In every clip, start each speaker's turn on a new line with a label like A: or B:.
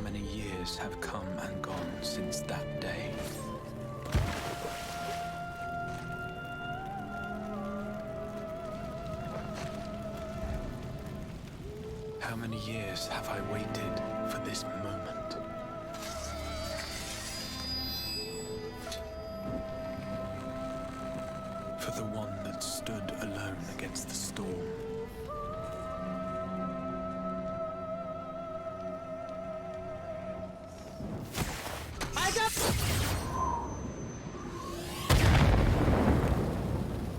A: many years have come and gone since that day? How many years have I waited for this moment? For the one that stood alone against the storm.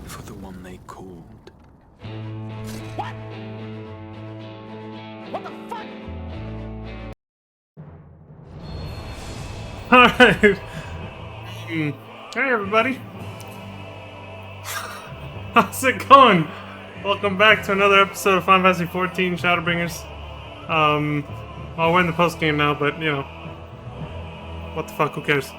A: For the one they called.
B: What? What the fuck?
C: Alright. Hey everybody. How's it going? Welcome back to another episode of Final Fantasy 14 Shadowbringers. Well, we're in the post game now, but you know. What the fuck, who cares?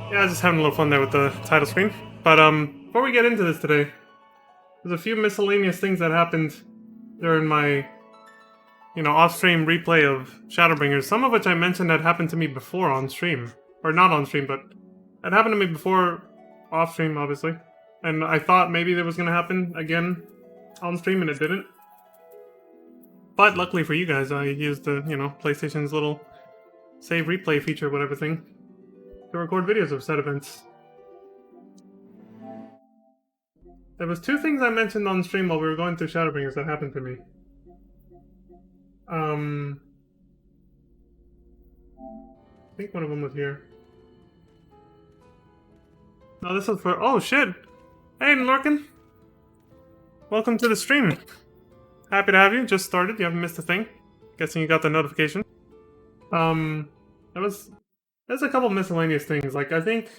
C: Yeah, just having a little fun there with the title screen. But before we get into this today, there's a few miscellaneous things that happened during my, you know, off-stream replay of Shadowbringers, some of which I mentioned had happened to me before on stream. Or not on stream, but it happened to me before off-stream, obviously. And I thought maybe that was going to happen again on stream, and it didn't. But luckily for you guys, I used the, you know, PlayStation's little save replay feature, whatever thing, to record videos of said events. There was two things I mentioned on stream while we were going through Shadowbringers that happened to me. I think one of them was here. No, this was for... Oh, shit! Hey, Lorcan! Welcome to the stream. Happy to have you. Just started. You haven't missed a thing. Guessing you got the notification. There's a couple miscellaneous things. Like, I think...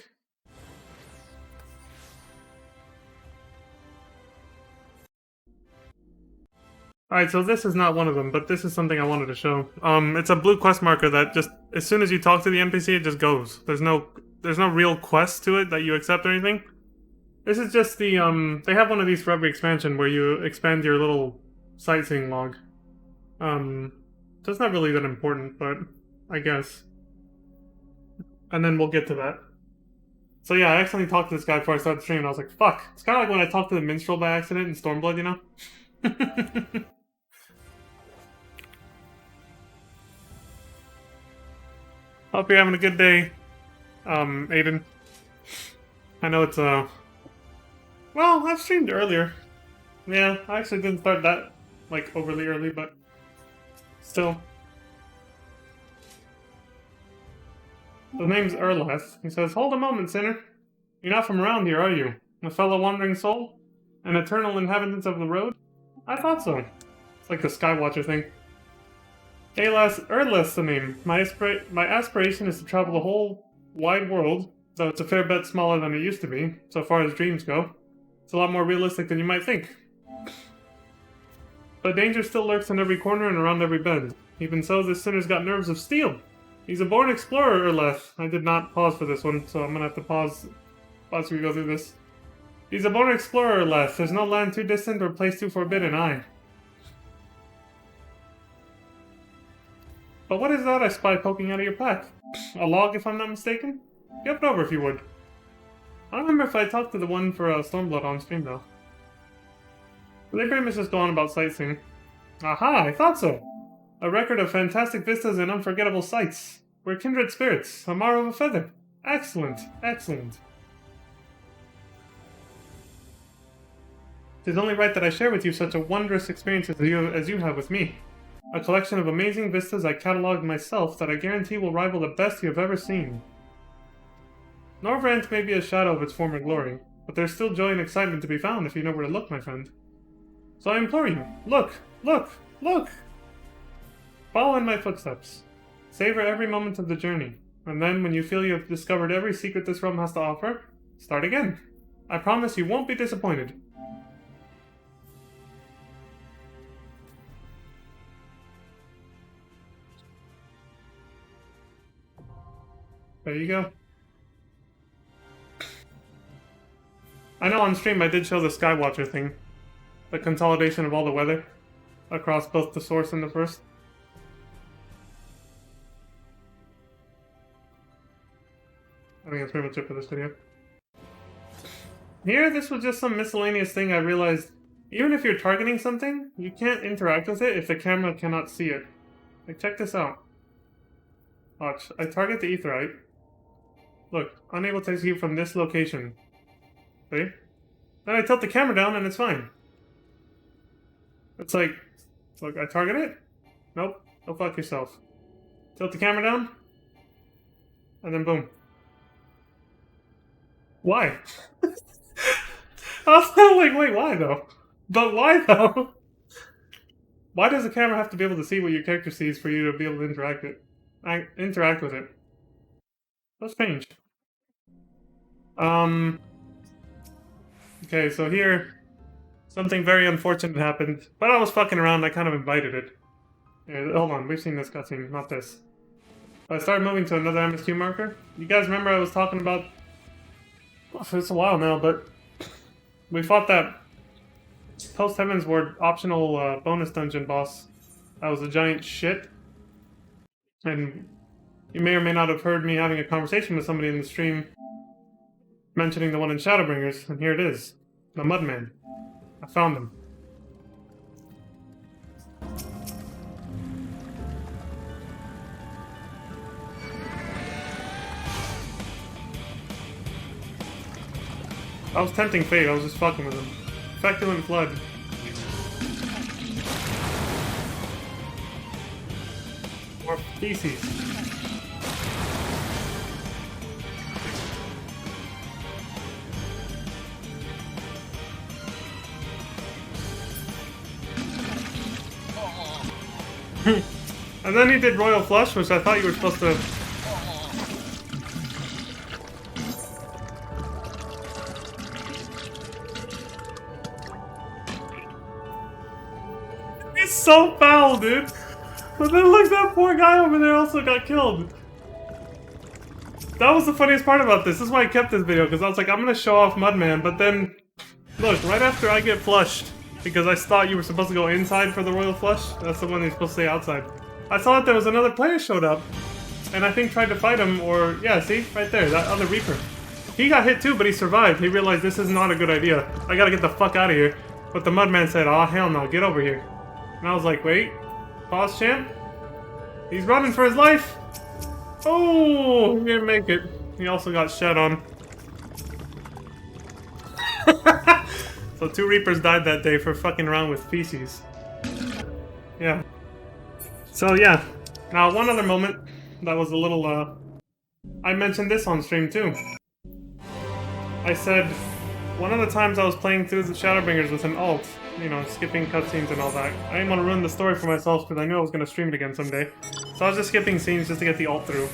C: Alright, so this is not one of them, but this is something I wanted to show. It's a blue quest marker that just, as soon as you talk to the NPC, it just goes. There's no real quest to it that you accept or anything. This is just the, they have one of these for every expansion where you expand your little sightseeing log. So it's not really that important, but I guess. And then we'll get to that. So yeah, I accidentally talked to this guy before I started streaming, and I was like, fuck. It's kind of like when I talked to the minstrel by accident in Stormblood, you know? Hope you're having a good day, Aiden. I know it's, well, I've streamed earlier. Yeah, I actually didn't start that, like, overly early, but still. The name's Erleth. He says, hold a moment, sinner. You're not from around here, are you? A fellow wandering soul? An eternal inhabitant of the road? I thought so. It's like the Skywatcher thing. Erleth's the name. My aspiration is to travel the whole wide world, though it's a fair bit smaller than it used to be, so far as dreams go. It's a lot more realistic than you might think. But danger still lurks in every corner and around every bend. Even so, this sinner's got nerves of steel. He's a born explorer, Erleth. I did not pause for this one, so I'm gonna have to pause as we go through this. He's a born explorer, Erleth. There's no land too distant or place too forbidden, aye. But what is that I spy poking out of your pack? A log, if I'm not mistaken? Give it over if you would. I don't remember if I talked to the one for Stormblood on stream, though. They pretty much just go on about sightseeing. Aha, I thought so! A record of fantastic vistas and unforgettable sights. We're kindred spirits, a mar of a feather. Excellent, excellent. It is only right that I share with you such a wondrous experience as you have with me. A collection of amazing vistas I catalogued myself that I guarantee will rival the best you have ever seen. Norvrant may be a shadow of its former glory, but there's still joy and excitement to be found if you know where to look, my friend. So I implore you, look, look, look! Follow in my footsteps. Savor every moment of the journey, and then when you feel you have discovered every secret this realm has to offer, start again. I promise you won't be disappointed. There you go. I know on stream I did show the Skywatcher thing. The consolidation of all the weather across both the source and the first. I think that's pretty much it for this video. Here, this was just some miscellaneous thing I realized. Even if you're targeting something, you can't interact with it if the camera cannot see it. Like, check this out. Watch. I target the aetheryte. Look, unable to execute from this location. See? Then I tilt the camera down and it's fine. It's like, look, I target it. Nope. Go fuck yourself. Tilt the camera down. And then boom. Why? I was kind of like, wait, why though? But why though? Why does the camera have to be able to see what your character sees for you to be able to interact with it? That's strange. Okay, so here, something very unfortunate happened. But I was fucking around, I kind of invited it. Yeah, hold on, we've seen this cutscene, not this. I started moving to another MSQ marker. You guys remember I was talking about... Well, it's a while now, but... We fought that Post-Heaven's Ward optional bonus dungeon boss. That was a giant shit. And you may or may not have heard me having a conversation with somebody in the stream mentioning the one in Shadowbringers, and here it is. The Mudman. I found him. I was tempting fate, I was just fucking with him. Feculent Flood. More feces. And then he did Royal Flush, which I thought you were supposed to... It's so foul, dude! But then look, that poor guy over there also got killed. That was the funniest part about this. This is why I kept this video, because I was like, I'm gonna show off Mudman, but then... Look, right after I get flushed, because I thought you were supposed to go inside for the Royal Flush, that's the one you're supposed to stay outside. I saw that there was another player showed up, and I think tried to fight him, or... Yeah, see? Right there, that other Reaper. He got hit too, but he survived. He realized this is not a good idea. I gotta get the fuck out of here. But the Mudman said, "Aw, hell no, get over here." And I was like, wait, pause champ? He's running for his life! Oh, he didn't make it. He also got shed on. So 2 Reapers died that day for fucking around with feces. Yeah. So yeah. Now one other moment that was a little, I mentioned this on stream too. I said, one of the times I was playing through the Shadowbringers with an alt, you know, skipping cutscenes and all that. I didn't want to ruin the story for myself because I knew I was going to stream it again someday. So I was just skipping scenes just to get the alt through,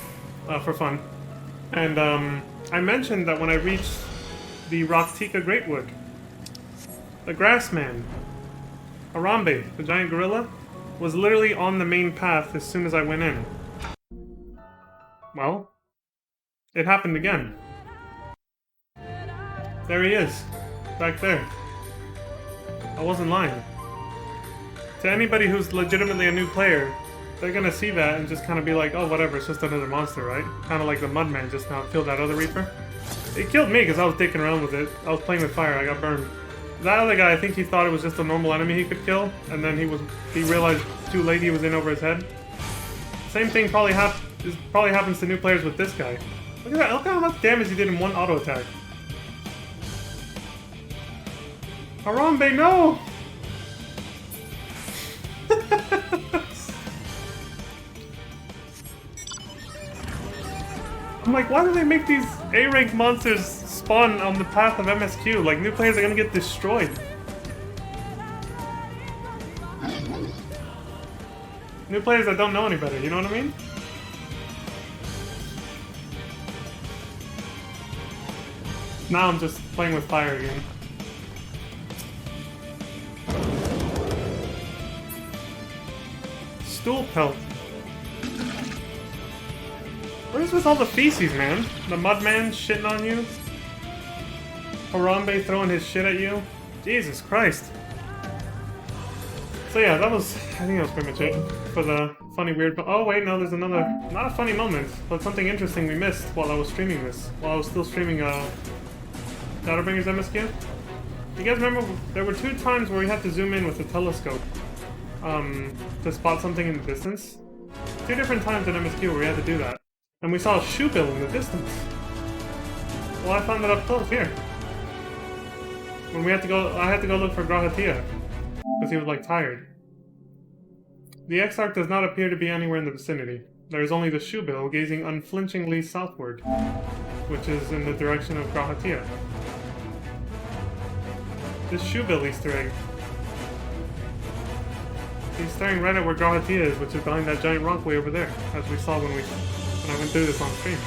C: for fun. And I mentioned that when I reached the Rocktika Greatwood, the Grassman, Harambe, the giant gorilla, was literally on the main path as soon as I went in. Well, it happened again. There he is, back there. I wasn't lying. To anybody who's legitimately a new player, they're gonna see that and just kind of be like, oh, whatever, it's just another monster, right? Kind of like the Mudman just now killed that other Reaper. It killed me because I was dicking around with it. I was playing with fire, I got burned. That other guy, I think he thought it was just a normal enemy he could kill, and then he realized too late he was in over his head. Same thing probably happens to new players with this guy. Look at that, look how much damage he did in one auto attack. Harambe, no! I'm like, why do they make these A-rank monsters spawn on the path of MSQ? Like, new players are gonna get destroyed. New players that don't know any better, you know what I mean? Now I'm just playing with fire again. Stool pelt. What is with all the feces, man? The Mudman shitting on you? Harambe throwing his shit at you? Jesus Christ. So yeah, I think that was pretty much it for the funny, weird, oh wait, no, there's another, not a funny moment, but something interesting we missed while I was streaming this, while I was still streaming, Shadowbringers MSQ. You guys remember, there were 2 times where we had to zoom in with the telescope, to spot something in the distance. 2 different times in MSQ where we had to do that. And we saw a shoe bill in the distance. Well, I found it up close, here. When we had to go, I had to go look for Grahatia. Because he was, like, tired. The Exarch does not appear to be anywhere in the vicinity. There is only the shoe bill gazing unflinchingly southward, which is in the direction of Grahatia. This shoe bill Easter egg. He's staring right at where Grahatia is, which is behind that giant rock way over there, as we saw when I went through this on stream.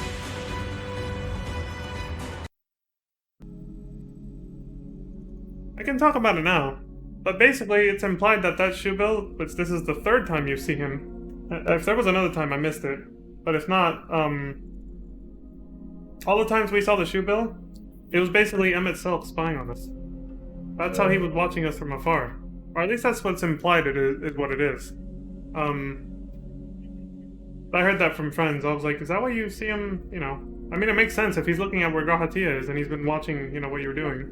C: I can talk about it now, but basically it's implied that that shoe bill, which this is the 3rd time you see him. If there was another time, I missed it. But if not, all the times we saw the shoe bill, it was basically Emmett Self spying on us. That's how he was watching us from afar. Or at least that's what's implied is what it is. I heard that from friends. I was like, is that why you see him, you know? I mean, it makes sense if he's looking at where Grahatia is and he's been watching, you know, what you're doing.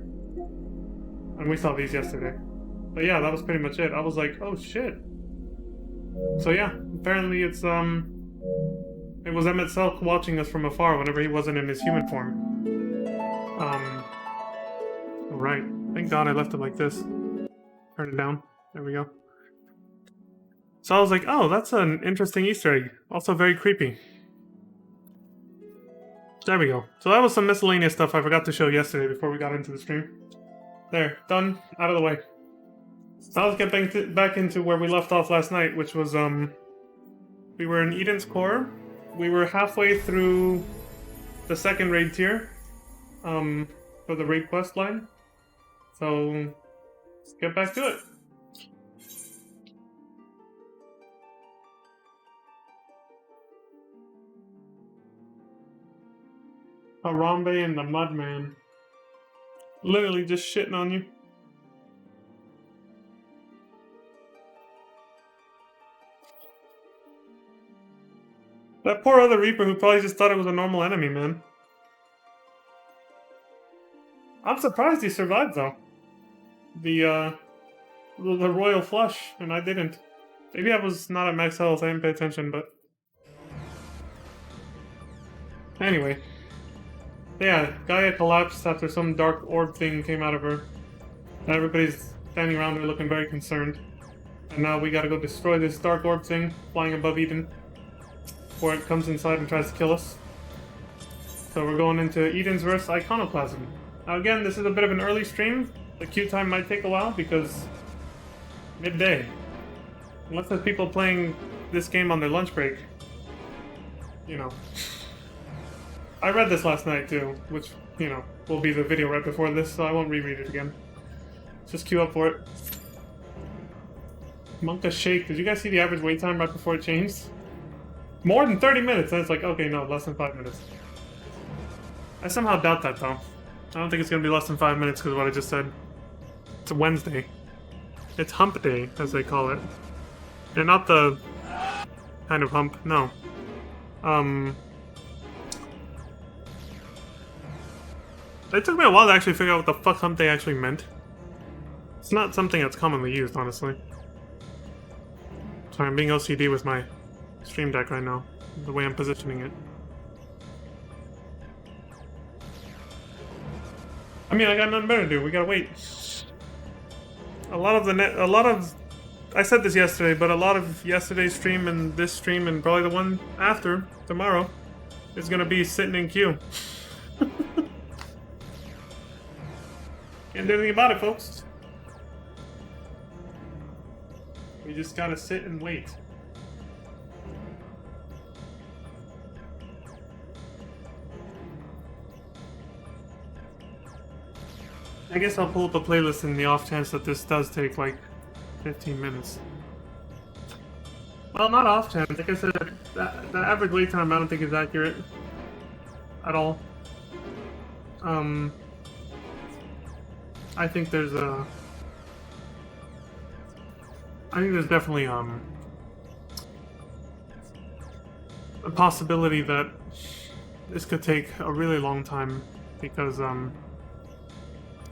C: And we saw these yesterday. But yeah, that was pretty much it. I was like, oh shit. So yeah, apparently it was Emmett Selk watching us from afar whenever he wasn't in his human form. Alright. Thank God I left it like this. Turn it down. There we go. So I was like, oh, that's an interesting Easter egg. Also very creepy. There we go. So that was some miscellaneous stuff I forgot to show yesterday before we got into the stream. There, done, out of the way. Now let's get back into where we left off last night, which was, we were in Eden's Core. We were halfway through the 2nd raid tier, for the raid quest line. So, let's get back to it. Harambe and the Mudman. Literally just shitting on you. That poor other Reaper who probably just thought it was a normal enemy, man. I'm surprised he survived, though. The Royal Flush, and I didn't. Maybe I was not at max health, I didn't pay attention, but... Anyway. Yeah, Gaia collapsed after some dark orb thing came out of her. Everybody's standing around there looking very concerned. And now we gotta go destroy this dark orb thing flying above Eden before it comes inside and tries to kill us. So we're going into Eden's verse Iconoclasm. Now again, this is a bit of an early stream. The queue time might take a while because midday. Unless there's people playing this game on their lunch break. You know. I read this last night too, which, you know, will be the video right before this, so I won't reread it again. Just queue up for it. Monka Shake. Did you guys see the average wait time right before it changed? More than 30 minutes, and it's like, okay, no, less than 5 minutes. I somehow doubt that, though. I don't think it's gonna be less than 5 minutes because of what I just said. It's a Wednesday. It's hump day, as they call it. And not the kind of hump, no. It took me a while to actually figure out what the fuck hump day actually meant. It's not something that's commonly used, honestly. Sorry, I'm being OCD with my stream deck right now, the way I'm positioning it. I mean, I got nothing better to do. We gotta wait. I said this yesterday, but a lot of yesterday's stream and this stream and probably the one after, tomorrow, is gonna be sitting in queue. Can't do anything about it, folks. We just gotta sit and wait. I guess I'll pull up a playlist in the off chance that this does take like 15 minutes. Well, not off chance. Like I said, the average wait time I don't think is accurate at all. I think there's a... I think there's definitely a possibility that this could take a really long time because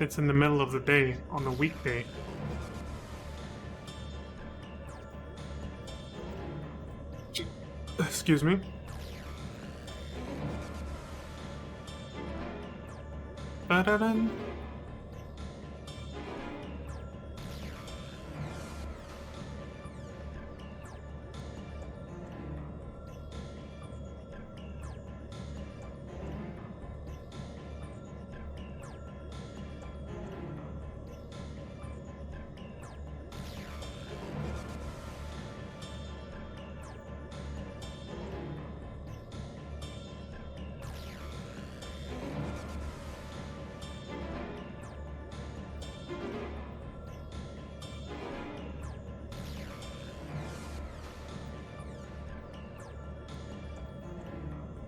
C: it's in the middle of the day on a weekday. Excuse me. Ba-da-dun.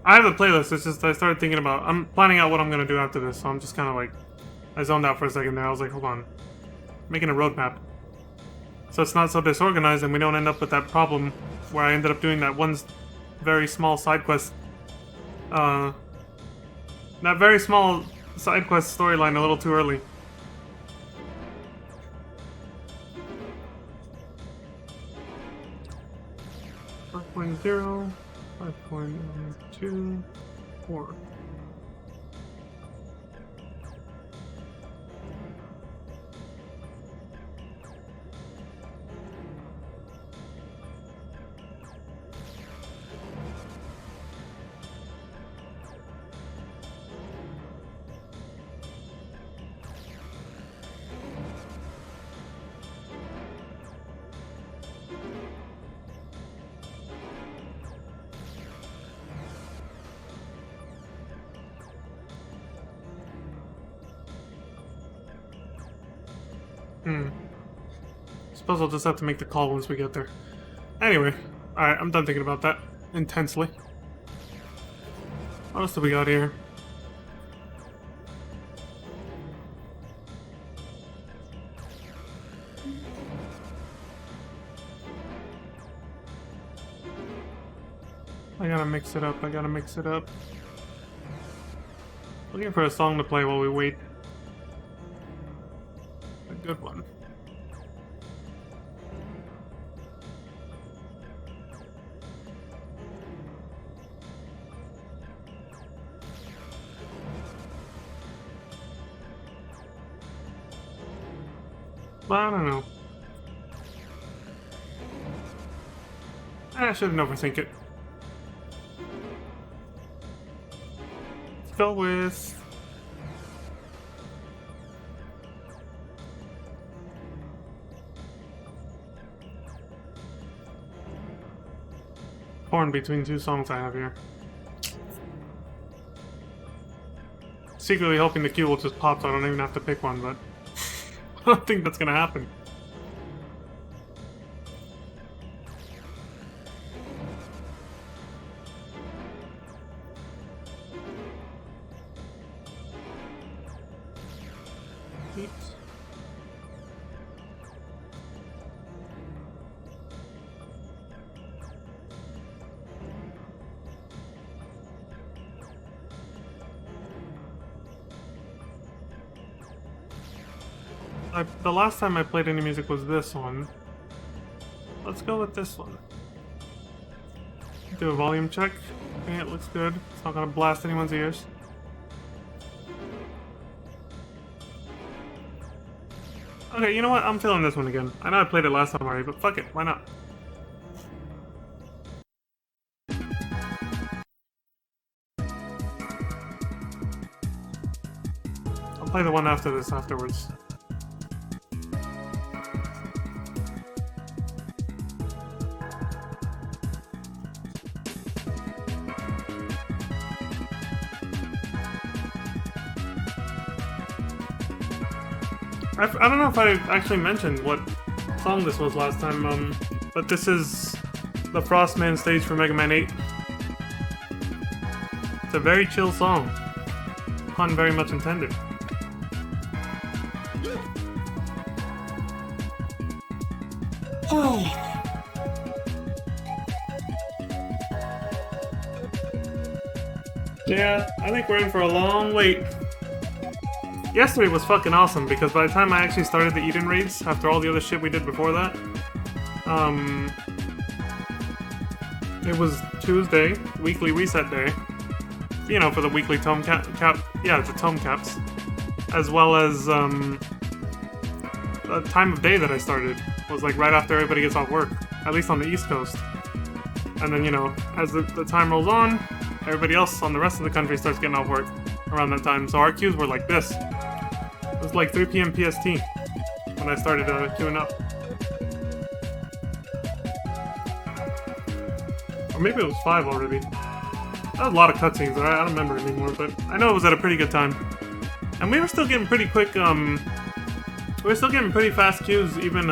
C: I have a playlist, it's just I started thinking about... I'm planning out what I'm gonna do after this, so I'm just kind of like... I zoned out for a second there, I was like, hold on. Making a roadmap. So it's not so disorganized and we don't end up with that problem where I ended up doing that one very small side quest. That very small side quest storyline a little too early. .0 5.24. Suppose I'll just have to make the call once we get there. Anyway, alright, I'm done thinking about that intensely. What else do we got here? I gotta mix it up, Looking for a song to play while we wait. A good one. I don't know. I shouldn't overthink it. Let's go with... torn between two songs I have here. Secretly hoping the queue will just pop so I don't even have to pick one, but... I don't think that's gonna happen. The last time I played any music was this one. Let's go with this one. Do a volume check. Okay, it looks good. It's not gonna blast anyone's ears. Okay, you know what? I'm feeling this one again. I know I played it last time already, but fuck it. Why not? I'll play the one after this afterwards. I don't know if I actually mentioned what song this was last time, but this is the Frostman stage for Mega Man 8. It's a very chill song. Pun very much intended. Yeah, I think we're in for a long wait. Yesterday was fucking awesome because by the time I actually started the Eden raids, after all the other shit we did before that, it was Tuesday, weekly reset day. You know, for the weekly tome cap, yeah, the tome caps. As well as, the time of day that I started was like right after everybody gets off work, at least on the East Coast. And then, you know, as the time rolls on, everybody else on the rest of the country starts getting off work around that time. So our queues were like this. It was like 3 p.m. PST when I started queuing up. Or maybe it was 5 already. That was a lot of cutscenes, I don't remember anymore, but I know it was at a pretty good time. And we were still getting pretty quick, we were still getting pretty fast queues even,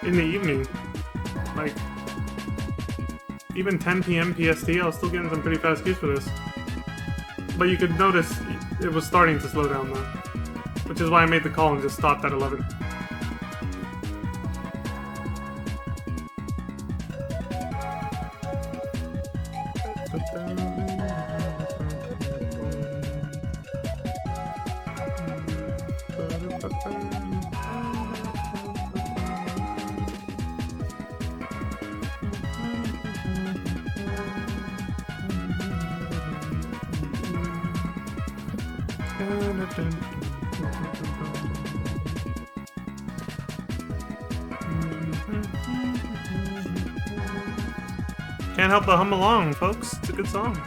C: in the evening. Like, even 10 p.m. PST, I was still getting some pretty fast queues for this. But you could notice it was starting to slow down though. Which is why I made the call and just stopped at 11. Can't help but hum along, folks. It's a good song.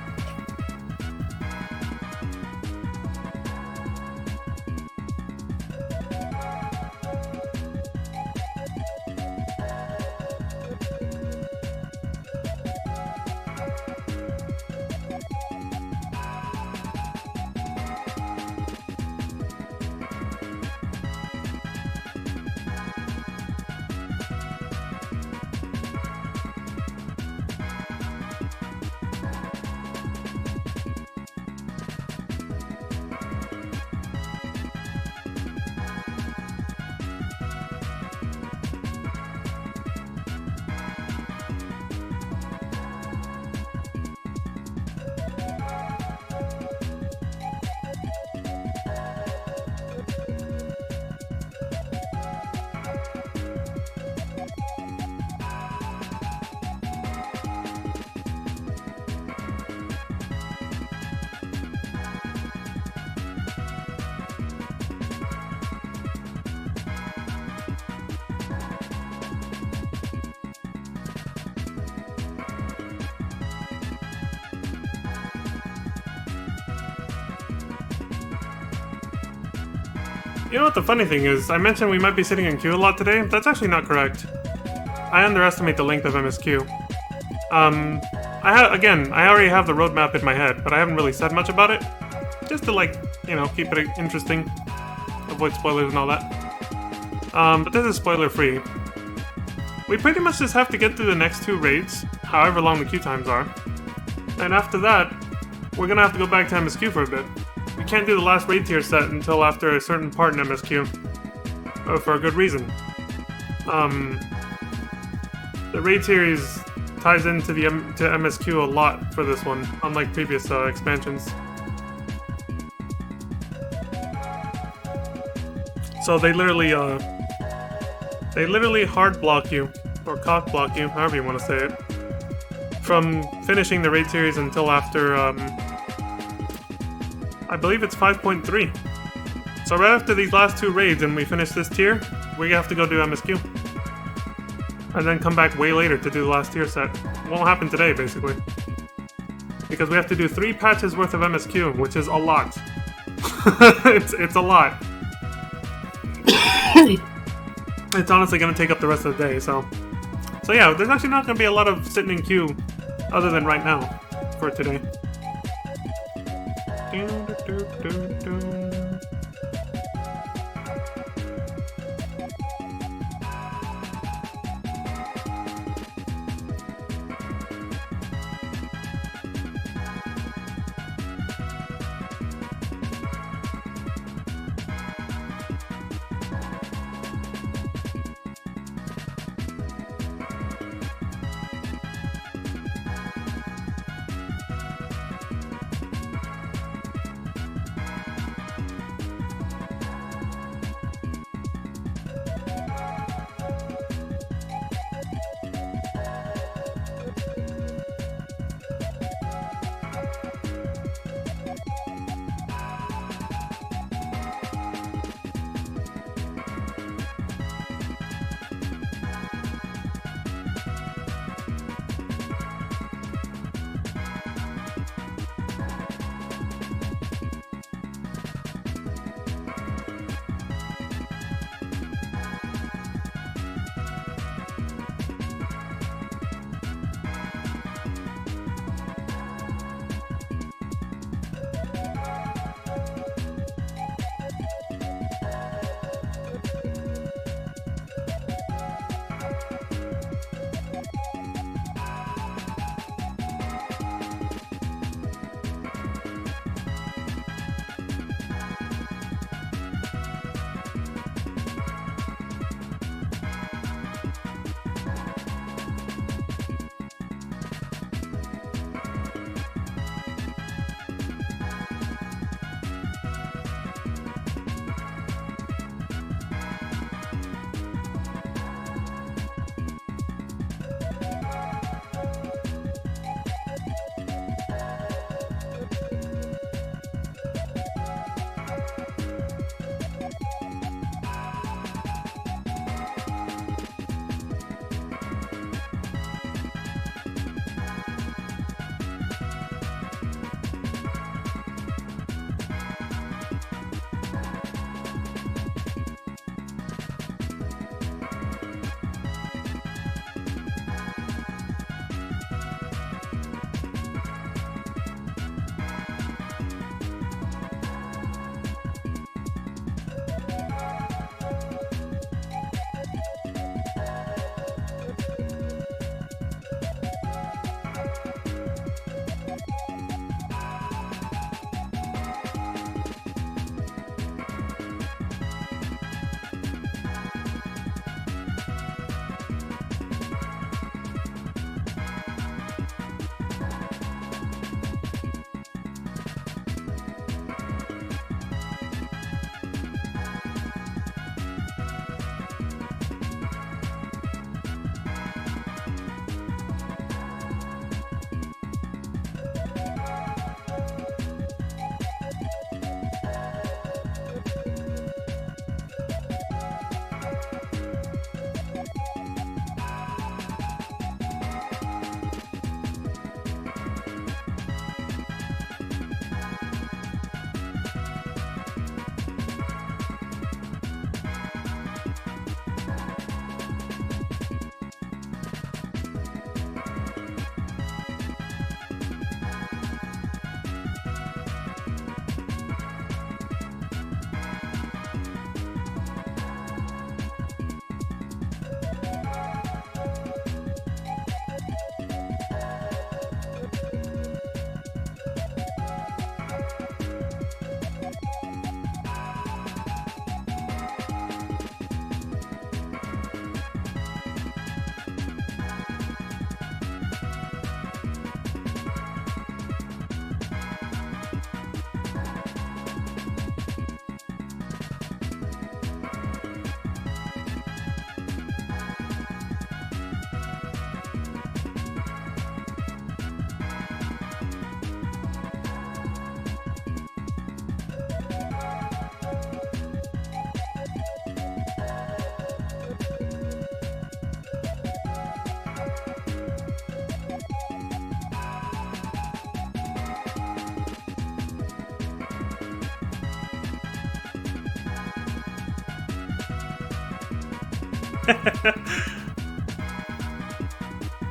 C: You know what the funny thing is? I mentioned we might be sitting in queue a lot today. That's actually not correct. I underestimate the length of MSQ. I already have the roadmap in my head, but I haven't really said much about it. Just to, like, you know, keep it interesting. Avoid spoilers and all that. But this is spoiler-free. We pretty much just have to get through the next 2 raids, however long the queue times are. And after that, we're gonna have to go back to MSQ for a bit. We can't do the last raid tier set until after a certain part in MSQ. For a good reason. The raid series ties into to MSQ a lot for this one, unlike previous expansions. So they literally hard block you, or cock block you, however you want to say it, from finishing the raid series until after, I believe it's 5.3. So right after these last 2 raids and we finish this tier, we have to go do MSQ. And then come back way later to do the last tier set. Won't happen today, basically. Because we have to do 3 patches worth of MSQ, which is a lot. it's a lot. It's honestly gonna take up the rest of the day, so yeah, there's actually not gonna be a lot of sitting in queue other than right now for today.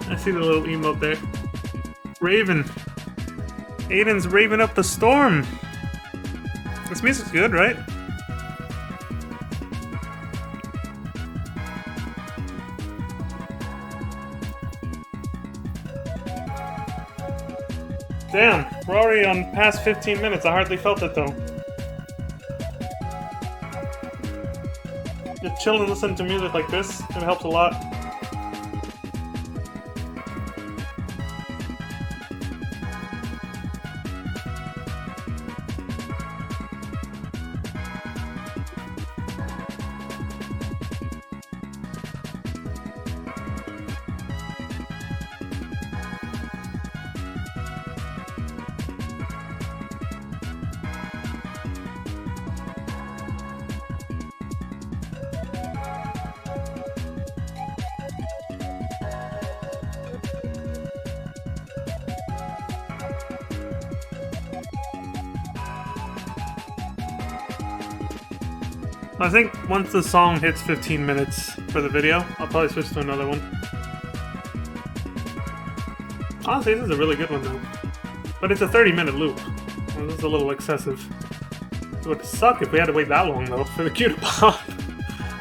C: I see the little emote there. Raven. Aiden's raving up the storm. This music's good, right? Damn, we're already on past 15 minutes. I hardly felt it though. Just chill and listen to music like this, it helps a lot. I think once the song hits 15 minutes for the video, I'll probably switch to another one. Honestly, this is a really good one though. But it's a 30-minute loop. Well, this is a little excessive. It would suck if we had to wait that long though for the queue to pop.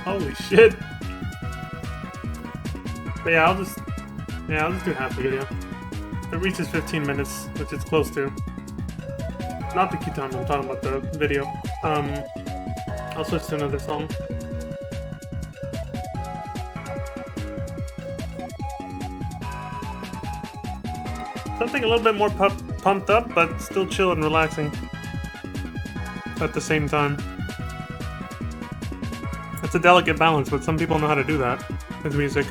C: Holy shit. But yeah, I'll just do half the video. If it reaches 15 minutes, which it's close to. Not the queue time, I'm talking about the video. I'll switch to another song. Something a little bit more pumped up, but still chill and relaxing at the same time. It's a delicate balance, but some people know how to do that with music.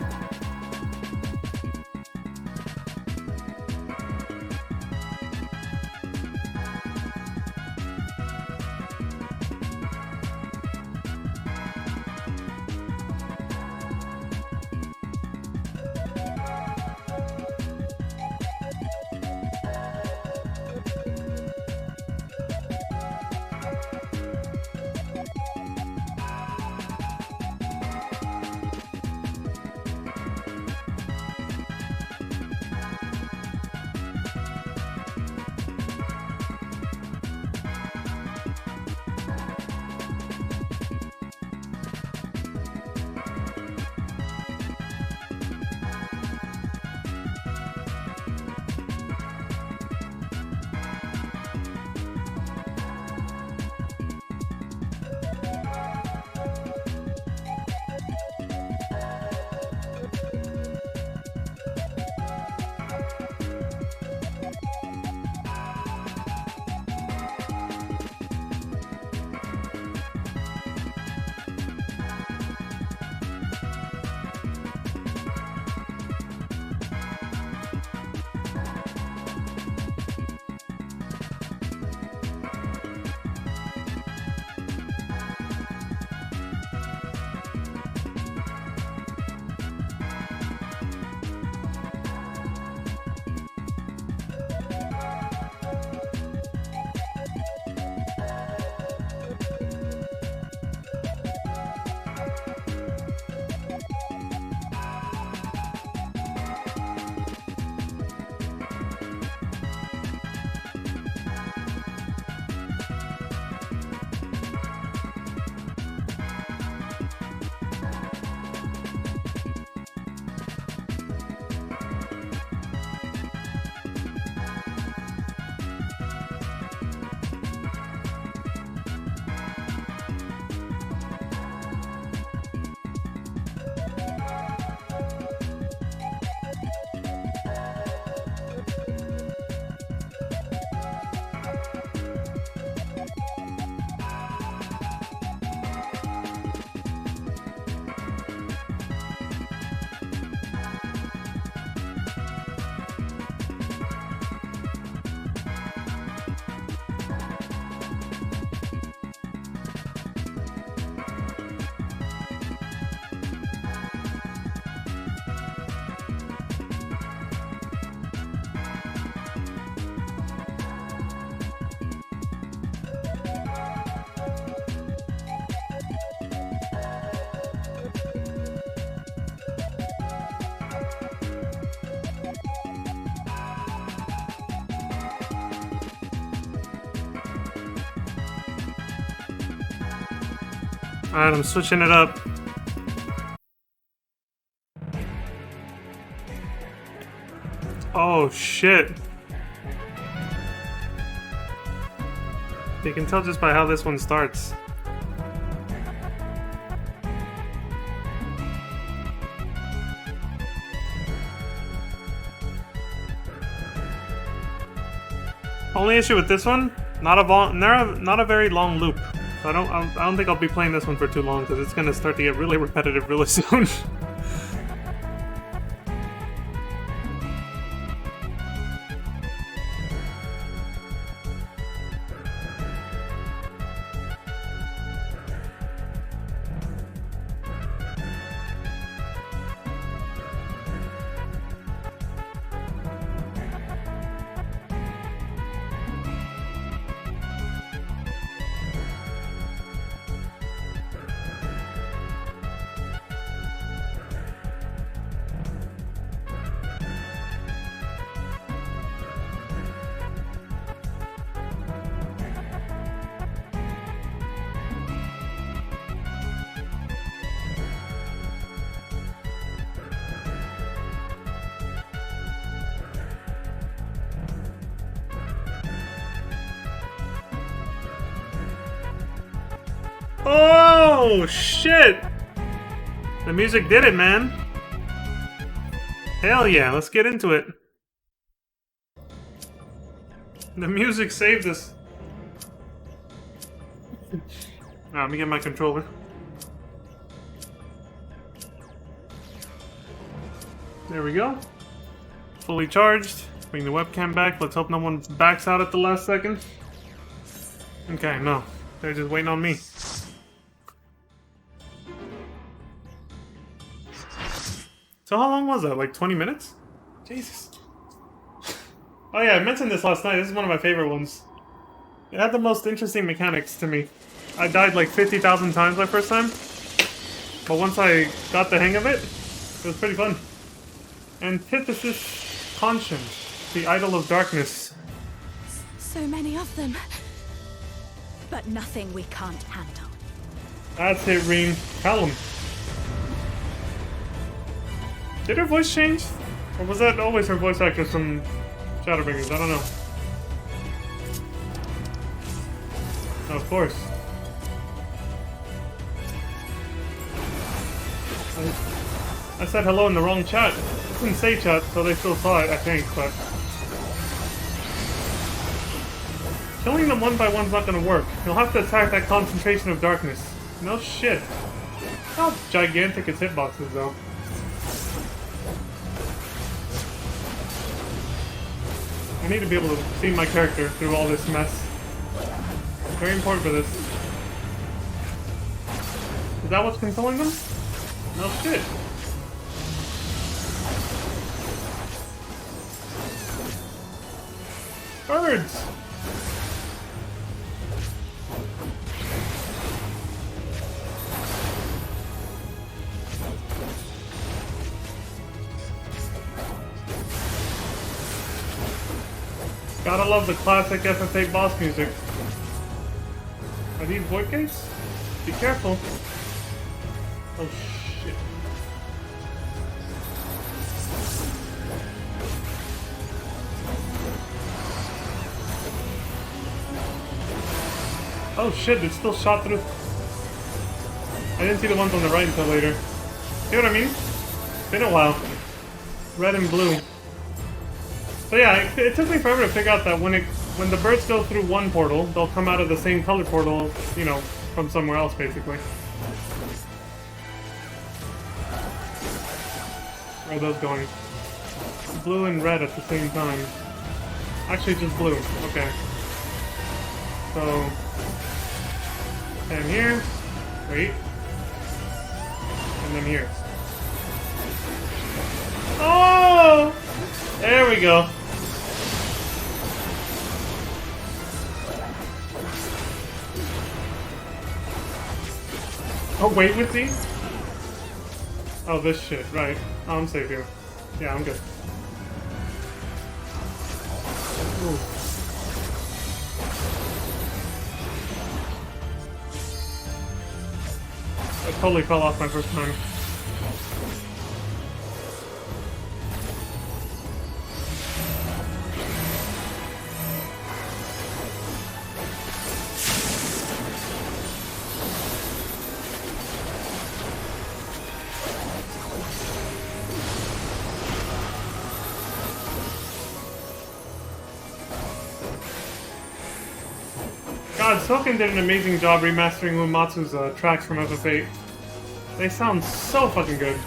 C: Alright, I'm switching it up. Oh shit. You can tell just by how this one starts. Only issue with this one, not a very long loop. So I don't think I'll be playing this one for too long because it's gonna start to get really repetitive really soon. Oh shit! The music did it, man. Hell yeah, let's get into it. The music saved us. Let me get my controller. There we go. Fully charged. Bring the webcam back. Let's hope no one backs out at the last second. Okay, no. They're just waiting on me. So how long was that? Like 20 minutes? Jesus. Oh yeah, I mentioned this last night. This is one of my favorite ones. It had the most interesting mechanics to me. I died like 50,000 times my first time. But once I got the hang of it, it was pretty fun. Antithesis Conscience, the Idol of Darkness.
D: So many of them. But nothing we can't handle.
C: That's it, Reem. Tell him. Did her voice change? Or was that always her voice actress from Shadowbringers? I don't know. Oh, of course. I said hello in the wrong chat. I didn't say chat, so they still saw it, I think, but... Killing them one by one's not gonna work. You'll have to attack that concentration of darkness. No shit. How gigantic its hitboxes, though. I need to be able to see my character through all this mess. Very important for this. Is that what's controlling them? No shit. Birds! Gotta love the classic FF8 boss music. Are these void gates? Be careful. Oh shit. Oh shit, it still shot through. I didn't see the ones on the right until later. See what I mean? It's been a while. Red and blue. So yeah, it took me forever to figure out that when the birds go through one portal, they'll come out of the same color portal, you know, from somewhere else, basically. Where are those going? Blue and red at the same time. Actually, just blue. Okay. So... and here. Wait. And then here. Oh! There we go. Oh, wait with these? Oh, this shit, right. Oh, I'm safe here. Yeah, I'm good. Ooh. I totally fell off my first time. God, Soken did an amazing job remastering Uematsu's tracks from FF8. They sound so fucking good.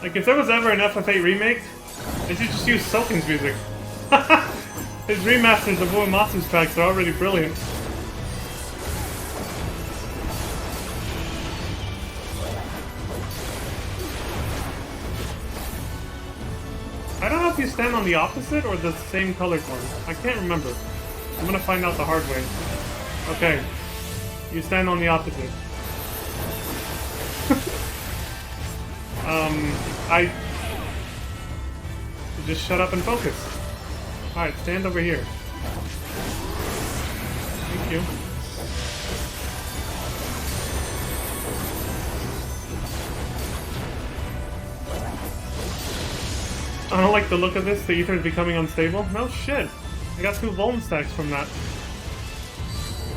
C: Like, if there was ever an FF8 remake, they should just use Soken's music. His remasters of Uematsu's tracks are already brilliant. I don't know if you stand on the opposite or the same colored one. I can't remember. I'm gonna find out the hard way. Okay. You stand on the opposite. Just shut up and focus. Alright, stand over here. Thank you. I don't like the look of this. The ether is becoming unstable. No shit. I got 2 Vuln stacks from that.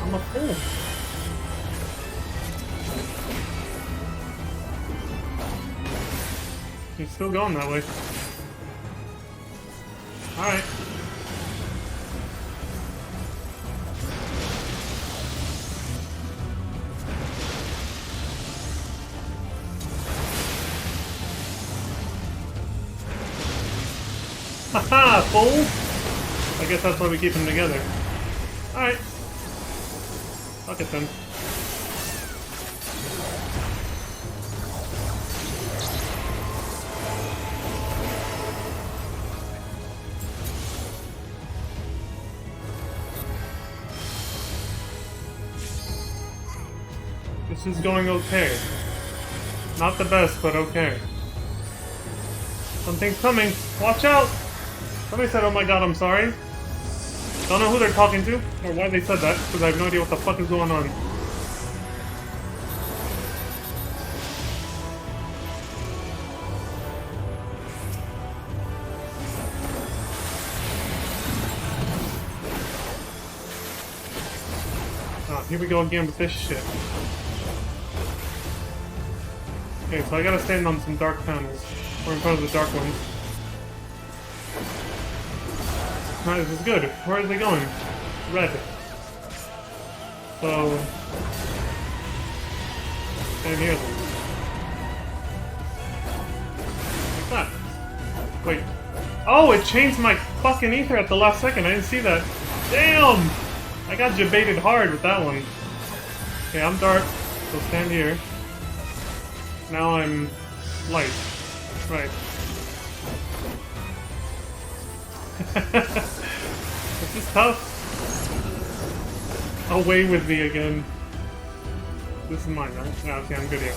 C: I'm a fool. He's still going that way. Alright. Haha, fool! I guess that's why we keep them together. Alright. Fuck it then. This is going okay. Not the best, but okay. Something's coming. Watch out! Somebody said, oh my god, I'm sorry. Don't know who they're talking to, or why they said that, because I have no idea what the fuck is going on. Ah, here we go again with this shit. Okay, so I gotta stand on some dark panels, or in front of the dark ones. Alright, this is good. Where are they going? Red. So... stand here then. Like that. Wait. Oh, it changed my fucking ether at the last second. I didn't see that. Damn! I got jebaited hard with that one. Okay, I'm dark, so stand here. Now I'm light. Right. This is tough. Away with me again. This is mine, right? Yeah, okay, I'm good here.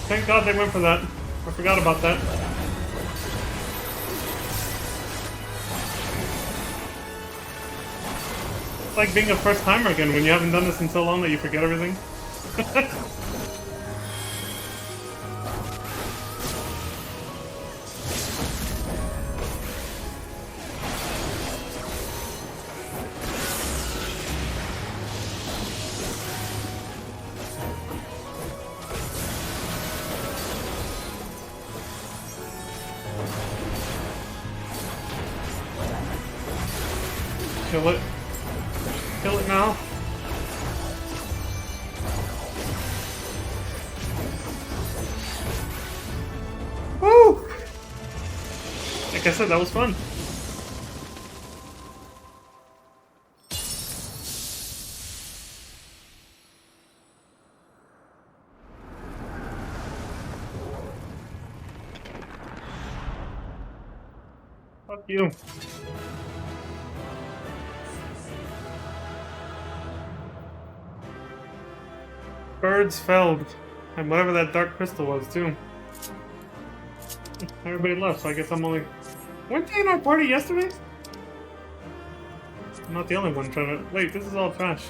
C: Thank God they went for that. I forgot about that. It's like being a first timer again when you haven't done this in so long that you forget everything. Kill it. Kill it now. Woo! Like I said, that was fun. Fuck you. Birds felled. And whatever that dark crystal was, too. Everybody left, so I guess I'm only Weren't they in our party yesterday? I'm not the only one trying to... Wait, this is all trash.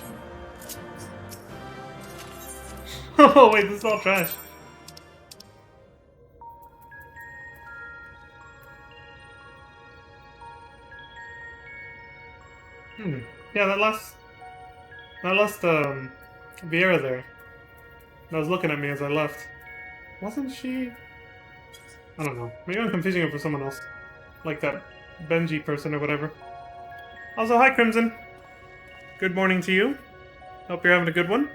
C: Oh, wait, this is all trash. Yeah, that last Vieira there, that was looking at me as I left. Wasn't she? I don't know. Maybe I'm confusing her for someone else. Like that Benji person or whatever. Also, hi, Crimson. Good morning to you. Hope you're having a good one.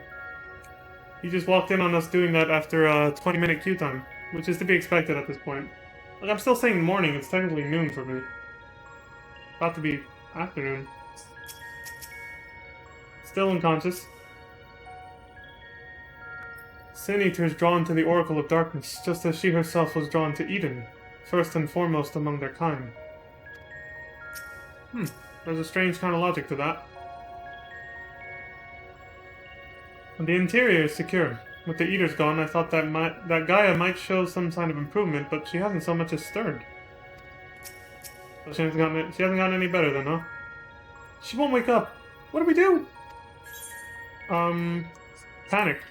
C: You just walked in on us doing that after a 20-minute queue time, which is to be expected at this point. Like, I'm still saying morning, it's technically noon for me. About to be afternoon. Still unconscious. Sin Eater is drawn to the Oracle of Darkness, just as she herself was drawn to Eden, first and foremost among their kind. There's a strange kind of logic to that. The interior is secure. With the Eaters gone, I thought that Gaia might show some sign of improvement, but she hasn't so much as stirred. So she hasn't gotten any better then, huh? She won't wake up. What do we do? Panic.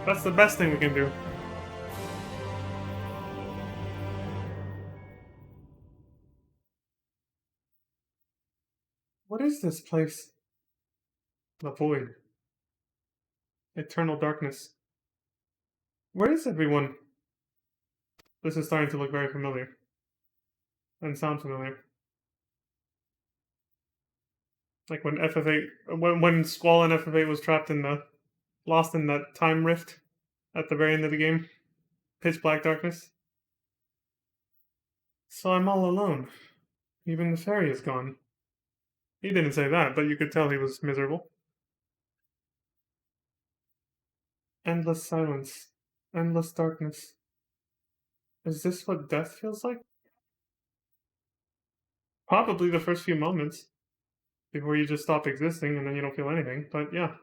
C: That's the best thing we can do. What is this place? The void. Eternal darkness. Where is everyone? This is starting to look very familiar. And sound familiar. Like when FF8, when Squall and FF8 was trapped in lost in that time rift at the very end of the game. Pitch black darkness. So I'm all alone. Even the fairy is gone. He didn't say that, but you could tell he was miserable. Endless silence. Endless darkness. Is this what death feels like? Probably the first few moments. Before you just stop existing and then you don't feel anything, but yeah.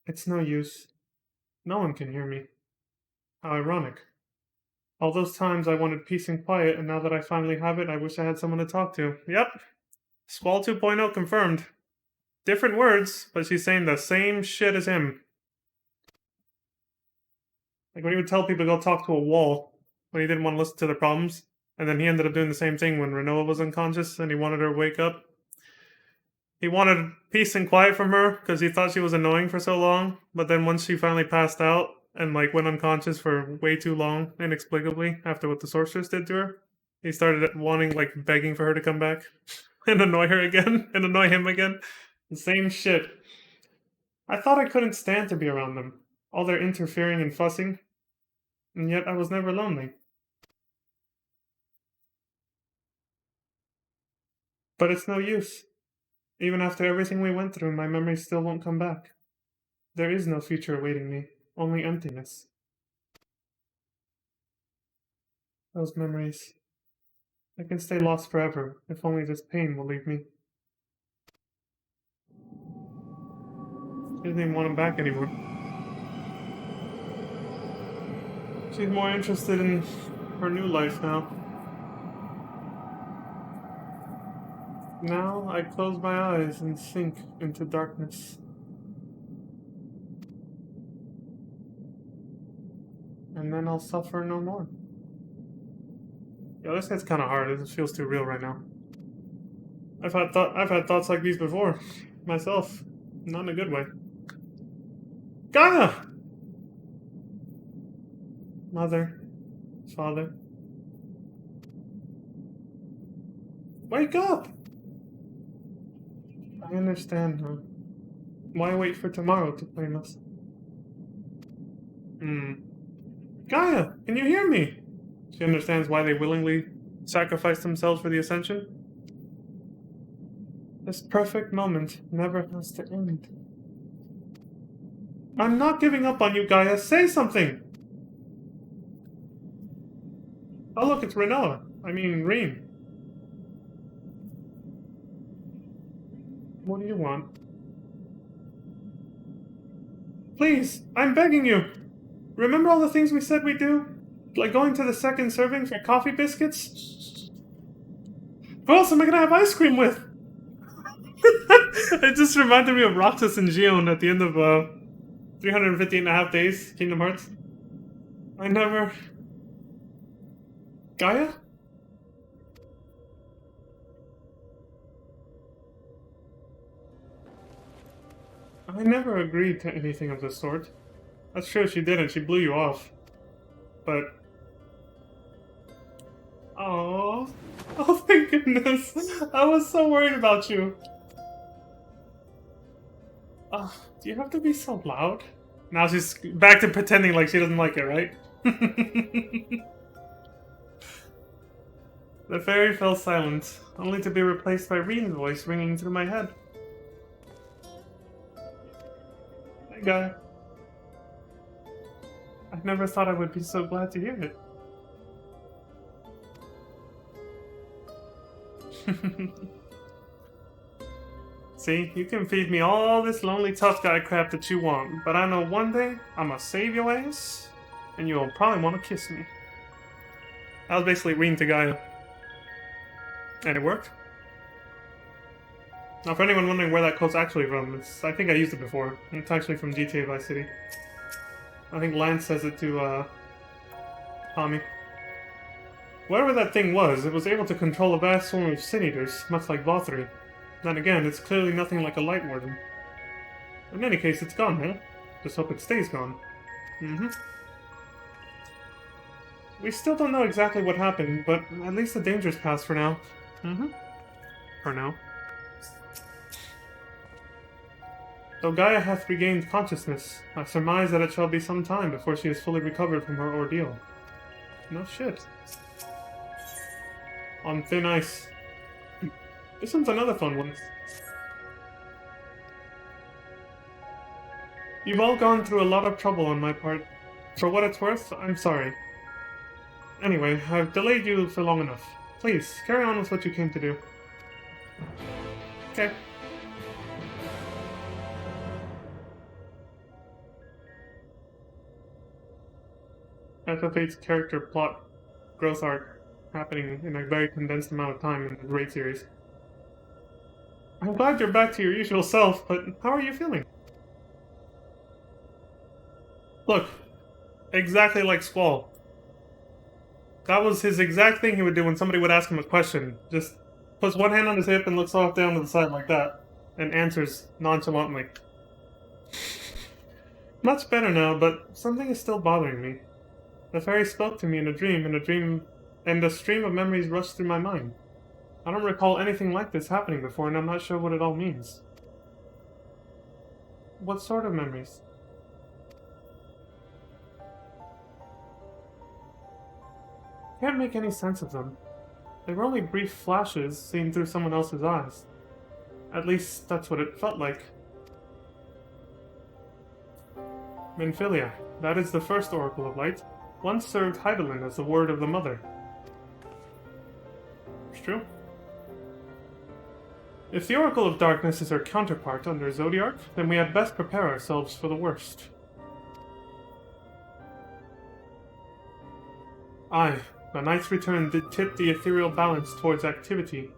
C: It's no use. No one can hear me. How ironic. All those times I wanted peace and quiet, and now that I finally have it, I wish I had someone to talk to. Yep. Squall 2.0 confirmed. Different words, but she's saying the same shit as him. Like when he would tell people to go talk to a wall when he didn't want to listen to their problems, and then he ended up doing the same thing when Renoa was unconscious and he wanted her to wake up. He wanted peace and quiet from her because he thought she was annoying for so long, but then once she finally passed out and like went unconscious for way too long, inexplicably, after what the sorceress did to her, he started wanting, like, begging for her to come back and annoy her again and annoy him again. The same shit. I thought I couldn't stand to be around them. All their interfering and fussing. And yet I was never lonely. But it's no use. Even after everything we went through, my memories still won't come back. There is no future awaiting me, only emptiness. Those memories. I can stay lost forever, if only this pain will leave me. She doesn't even want him back anymore. She's more interested in her new life now. Now I close my eyes and sink into darkness. And then I'll suffer no more. Yo, this gets kind of hard. This feels too real right now. I've had thoughts like these before, myself, not in a good way. Gaia! Mother, father, wake up! I understand now. Why wait for tomorrow to claim us? Gaia, can you hear me? She understands why they willingly sacrificed themselves for the Ascension. This perfect moment never has to end. I'm not giving up on you, Gaia. Say something! Oh look, it's Renoa. I mean, Reem. What do you want? Please, I'm begging you. Remember all the things we said we'd do? Like going to the second serving for coffee biscuits? Who else am I gonna have ice cream with? It just reminded me of Roxas and Gion at the end of 350 and a half days, Kingdom Hearts. I never... Gaia? I never agreed to anything of the sort. That's true, she didn't. She blew you off. But... Oh, oh, thank goodness. I was so worried about you. Do you have to be so loud? Now she's back to pretending like she doesn't like it, right? The fairy fell silent, only to be replaced by Reen's voice ringing through my head. Hey, guy. I never thought I would be so glad to hear it. See, you can feed me all this lonely tough guy crap that you want, but I know one day I'm gonna save your ass, and you'll probably want to kiss me. That was basically Reen to Gaia. And it worked. Now, for anyone wondering where that quote's actually from, I think I used it before. It's actually from GTA Vice City. I think Lance says it to, Tommy. Whatever that thing was, it was able to control a vast swarm of sin eaters, much like Vothri. Then again, it's clearly nothing like a light warden. In any case, it's gone, huh? Just hope it stays gone. We still don't know exactly what happened, but at least the danger's passed for now. For now. Though Gaia hath regained consciousness, I surmise that it shall be some time before she is fully recovered from her ordeal. No shit. On thin ice. This one's another fun one. You've all gone through a lot of trouble on my part. For what it's worth, I'm sorry. Anyway, I've delayed you for long enough. Please, carry on with what you came to do. Okay. FF8's character plot growth arc happening in a very condensed amount of time in the Raid series. I'm glad you're back to your usual self, but how are you feeling? Look, exactly like Squall. That was his exact thing he would do when somebody would ask him a question. Just puts one hand on his hip and looks off down to the side like that, and answers nonchalantly. Much better now, but something is still bothering me. The fairy spoke to me in a dream, and a stream of memories rushed through my mind. I don't recall anything like this happening before, and I'm not sure what it all means. What sort of memories? Can't make any sense of them. They were only brief flashes seen through someone else's eyes. At least, that's what it felt like. Minfilia, that is the first Oracle of Light, once served Hydaelyn as the word of the Mother. It's true. If the Oracle of Darkness is her counterpart under Zodiark, then we had best prepare ourselves for the worst. Aye, the night's return did tip the ethereal balance towards activity,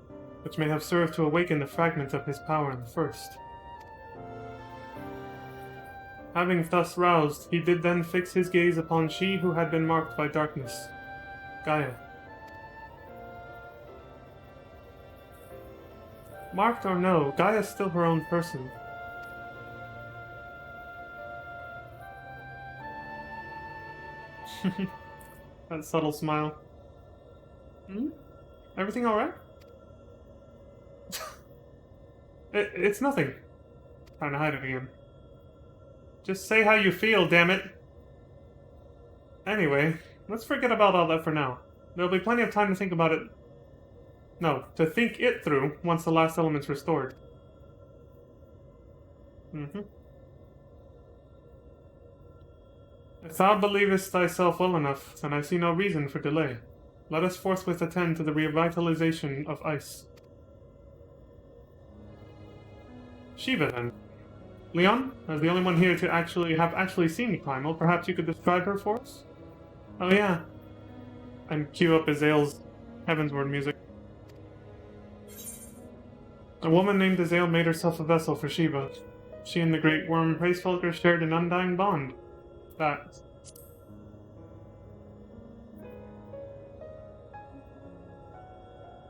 C: which may have served to awaken the fragment of his power in the first. Having thus roused, he did then fix his gaze upon she who had been marked by darkness, Gaia. Marked or no, Gaia's still her own person. That subtle smile. Everything alright? It's nothing. Trying to hide it again. Just say how you feel, damn it. Anyway, let's forget about all that for now. There'll be plenty of time to think about it. No, to think it through once the last element's restored. If thou believest thyself well enough, then I see no reason for delay. Let us forthwith attend to the revitalization of ice. Shiva, then. Leon, as the only one here to have actually seen the Primal, perhaps you could describe her for us? Oh yeah, And cue up Azale's Heavensward music. A woman named Azale made herself a vessel for Shiva. She and the great worm Hraesvelgr shared an undying bond. That.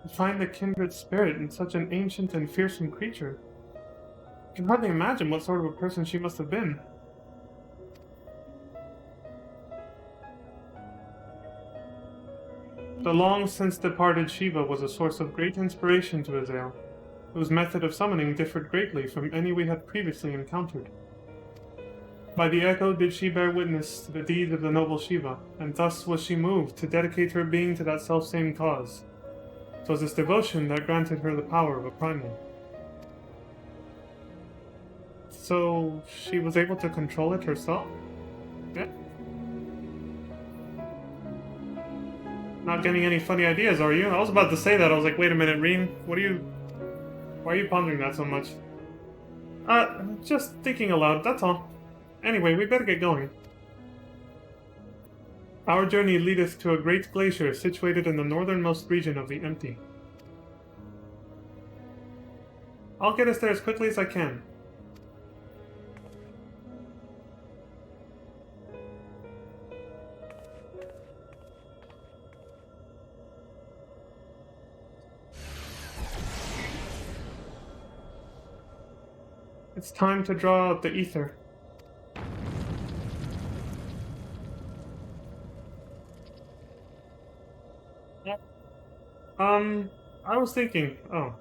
C: To find a kindred spirit in such an ancient and fearsome creature. I can hardly imagine what sort of a person she must have been. The long since departed Shiva was a source of great inspiration to Azale, whose method of summoning differed greatly from any we had previously encountered. By the echo did she bear witness to the deeds of the noble Shiva, and thus was she moved to dedicate her being to that selfsame cause. 'Twas this devotion that granted her the power of a primal. So, she was able to control it herself? Yeah. Not getting any funny ideas, are you? I was about to say that, I was like, wait a minute, Reen, why are you pondering that so much? Just thinking aloud, that's all. Anyway, we better get going. Our journey leadeth to a great glacier situated in the northernmost region of the Empty. I'll get us there as quickly as I can. It's time to draw out the ether. I was thinking, I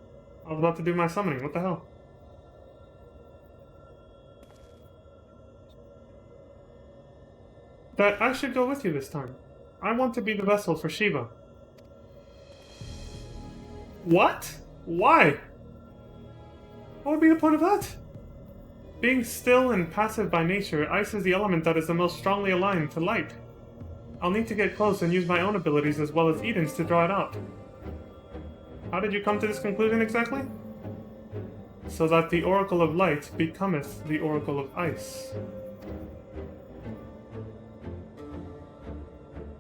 C: was about to do my summoning, what the hell? That I should go with you this time. I want to be the vessel for Shiva. What? Why? What would be the point of that? Being still and passive by nature, ice is the element that is the most strongly aligned to light. I'll need to get close and use my own abilities as well as Eden's to draw it out. How did you come to this conclusion exactly? So that the Oracle of Light becometh the Oracle of Ice.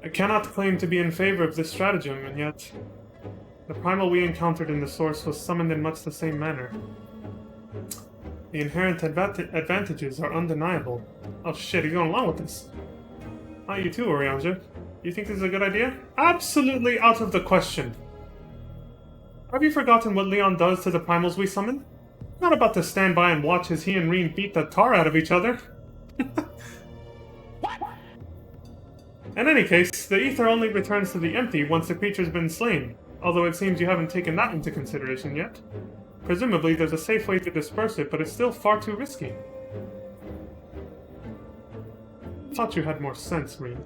C: I cannot claim to be in favor of this stratagem, and yet the primal we encountered in the source was summoned in much the same manner. The inherent advantages are undeniable. Oh shit, he's going along with this. Not you too, Orianja. You think this is a good idea? Absolutely out of the question. Have you forgotten what Leon does to the primals we summon? I'm not about to stand by and watch as he and Reen beat the tar out of each other. In any case, the ether only returns to the Empty once the creature's been slain, although it seems you haven't taken that into consideration yet. Presumably there's a safe way to disperse it, but it's still far too risky. Thought you had more sense, Reen.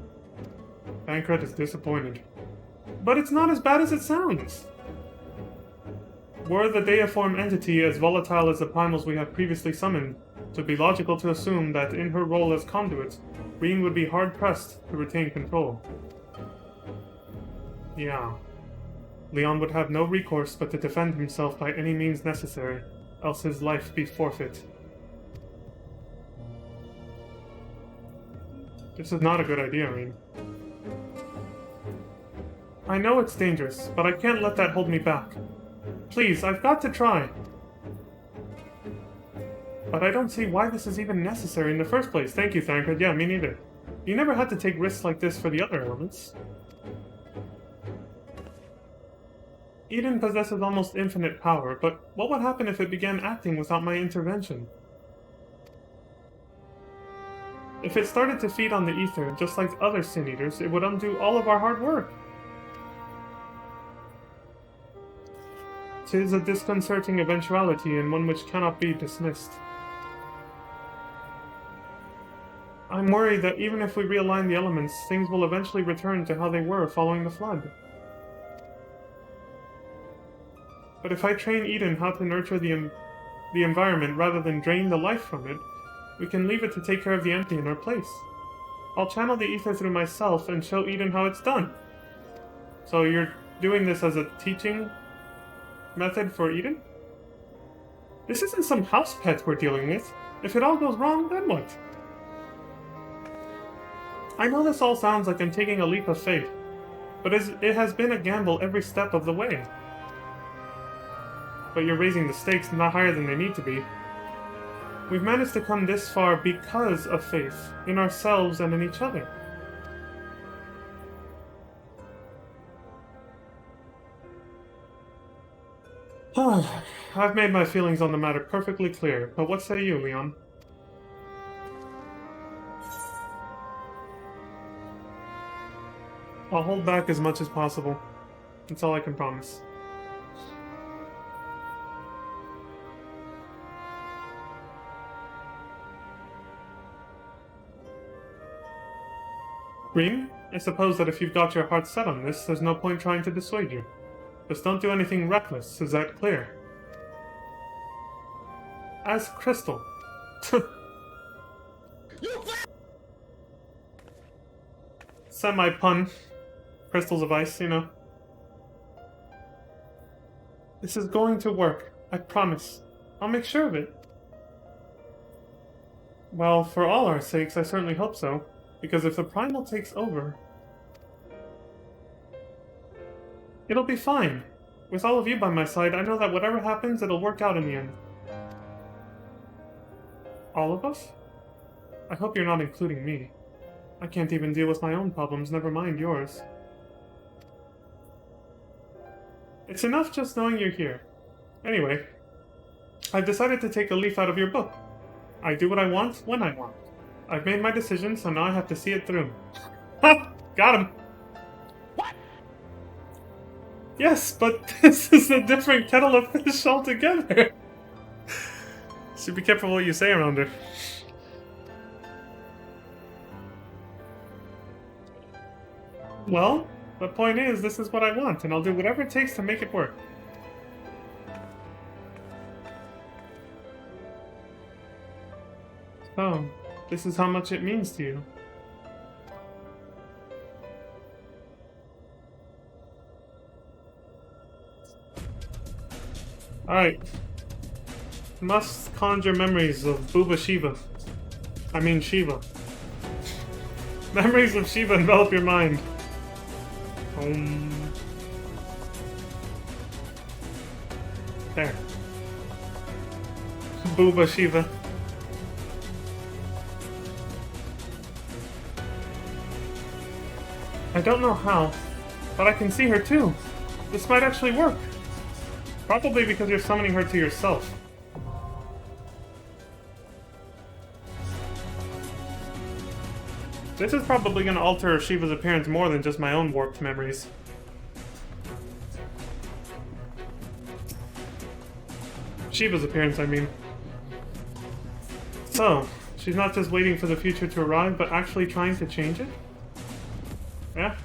C: Bankrupt is disappointed. But it's not as bad as it sounds! Were the deiform entity as volatile as the primals we have previously summoned, it would be logical to assume that in her role as conduit, Reen would be hard-pressed to retain control. Yeah. Leon would have no recourse but to defend himself by any means necessary, else his life be forfeit. This is not a good idea, Reen. I know it's dangerous, but I can't let that hold me back. Please, I've got to try. But I don't see why this is even necessary in the first place. Thank you, Thancred. Yeah, me neither. You never had to take risks like this for the other elements. Eden possesses almost infinite power, but what would happen if it began acting without my intervention? If it started to feed on the ether, just like other Sin Eaters, it would undo all of our hard work. 'Tis a disconcerting eventuality and one which cannot be dismissed. I'm worried that even if we realign the elements, things will eventually return to how they were following the flood. But if I train Eden how to nurture the environment rather than drain the life from it, we can leave it to take care of the Empty in our place. I'll channel the ether through myself and show Eden how it's done. So you're doing this as a teaching method for Eden? This isn't some house pet we're dealing with. If it all goes wrong, then what? I know this all sounds like I'm taking a leap of faith, But it has been a gamble every step of the way. But you're raising the stakes not higher than they need to be. We've managed to come this far because of faith in ourselves and in each other. I've made my feelings on the matter perfectly clear, but what say you, Leon? I'll hold back as much as possible. That's all I can promise. Green, I suppose that if you've got your heart set on this, there's no point trying to dissuade you. Just don't do anything reckless, is that clear? As Crystal. Semi-pun. Crystals of ice, you know. This is going to work, I promise. I'll make sure of it. Well, for all our sakes, I certainly hope so. Because if the Primal takes over, it'll be fine. With all of you by my side, I know that whatever happens, it'll work out in the end. All of us? I hope you're not including me. I can't even deal with my own problems, never mind yours. It's enough just knowing you're here. Anyway, I've decided to take a leaf out of your book. I do what I want, when I want. I've made my decision, so now I have to see it through. Ha! Got him!
B: What?
C: Yes, but this is a different kettle of fish altogether. So be careful what you say around her. Well, the point is, this is what I want, and I'll do whatever it takes to make it work. So, this is how much it means to you. Alright. Must conjure memories of Booba Shiva. I mean Shiva. Memories of Shiva envelop your mind. There. Booba Shiva. I don't know how, but I can see her too. This might actually work. Probably because you're summoning her to yourself. This is probably going to alter Shiva's appearance more than just my own warped memories. Shiva's appearance, I mean. So, she's not just waiting for the future to arrive, but actually trying to change it? Yeah.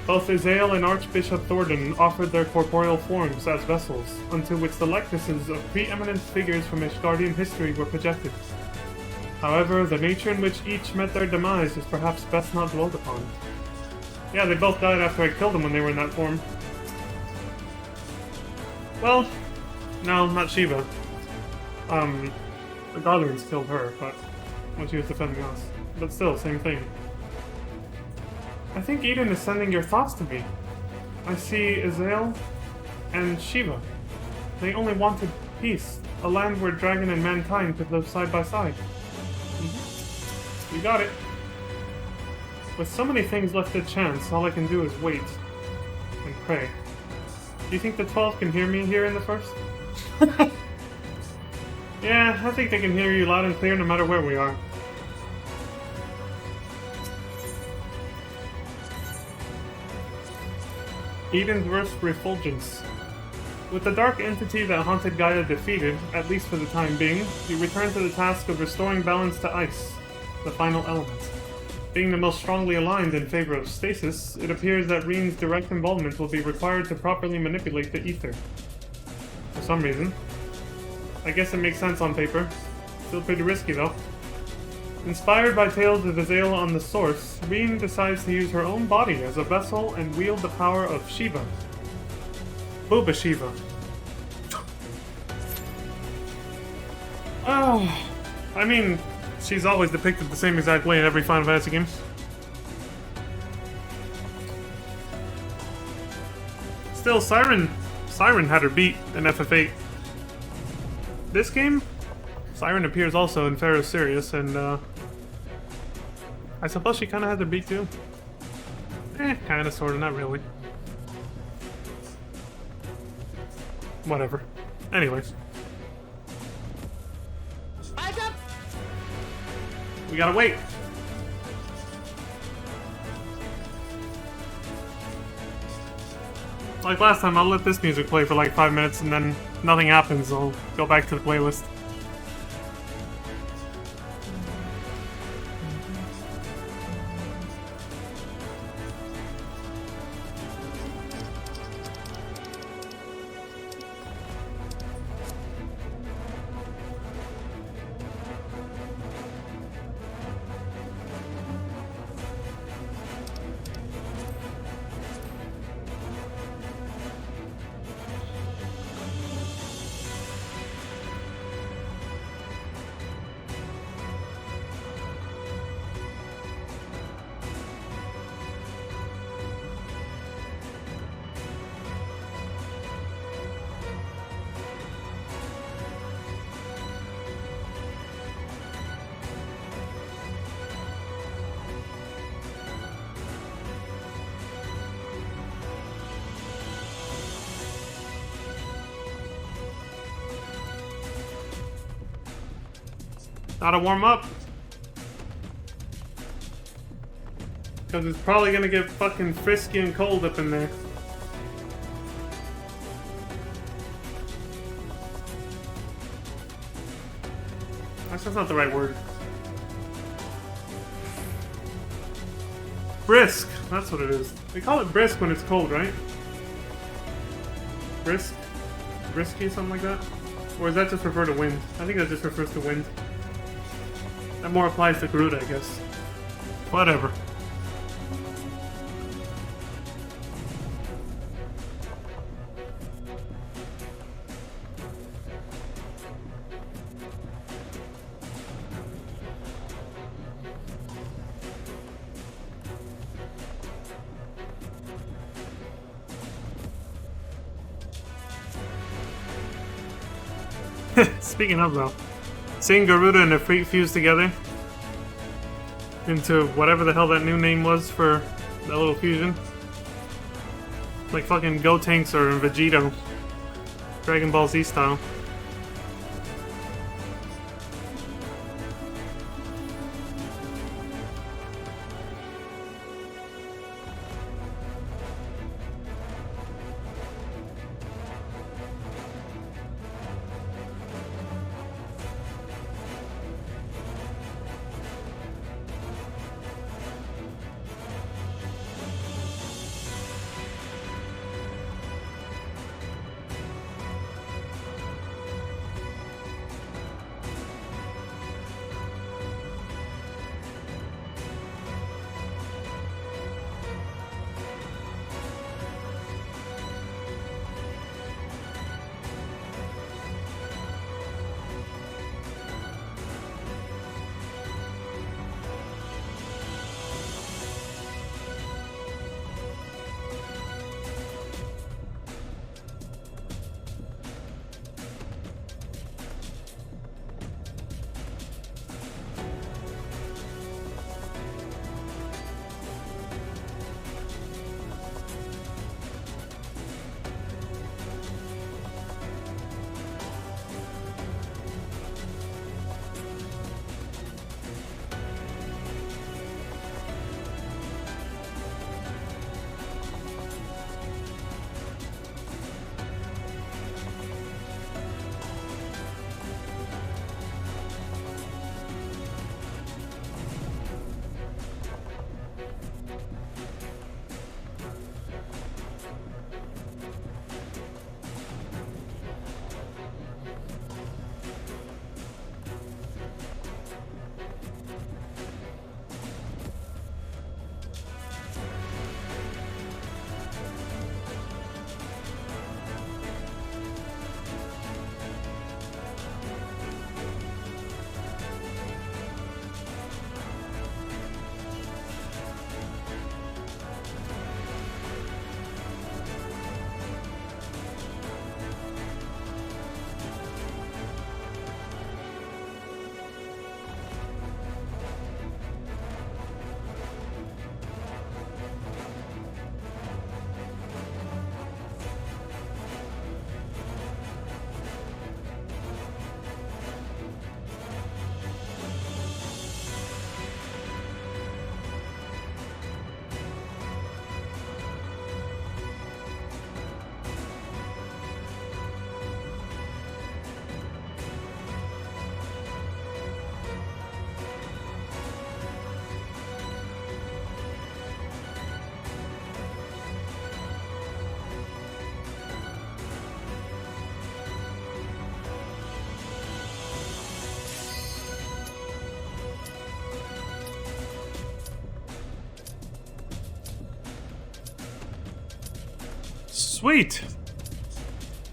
C: Both Azael and Archbishop Thornton offered their corporeal forms as vessels, onto which the likenesses of preeminent figures from Ishgardian history were projected. However, the nature in which each met their demise is perhaps best not dwelled upon. Yeah, they both died after I killed them when they were in that form. Well, no, not Shiva. The Guardians killed her, but when she was defending us. But still, same thing. I think Eden is sending your thoughts to me. I see Azael and Shiva. They only wanted peace, a land where dragon and mankind could live side by side. You got it. With so many things left to chance, all I can do is wait. And pray. Do you think the 12 can hear me here in the first? Yeah, I think they can hear you loud and clear no matter where we are. Eden's worst refulgence. With the dark entity that haunted Gaia defeated, at least for the time being, you return to the task of restoring balance to ice, the final element. Being the most strongly aligned in favor of stasis, it appears that Reen's direct involvement will be required to properly manipulate the ether. For some reason. I guess it makes sense on paper. Still pretty risky though. Inspired by tales of Azael on the Source, Reen decides to use her own body as a vessel and wield the power of Shiva. Booba Shiva. Oh, I mean, she's always depicted the same exact way in every Final Fantasy game. still, Siren had her beat in FF8. This game, Siren appears also in Pharaoh Sirius, and I suppose she kind of had her beat too. Kind of, sort of, not really. Whatever. Anyways. We gotta wait. Like last time, I'll let this music play for like 5 minutes and then nothing happens. I'll go back to the playlist. Gotta warm up. Because it's probably gonna get fucking frisky and cold up in there. That's not the right word. Brisk. That's what it is. They call it brisk when it's cold, right? Brisk? Brisky, something like that? Or does that just refer to wind? I think that just refers to wind. That more applies to Garuda, I guess. Whatever. Speaking of though, seeing Garuda and Ifrit fused together into whatever the hell that new name was for that little fusion. Like fucking Gotenks or Vegito. Dragon Ball Z style. Sweet!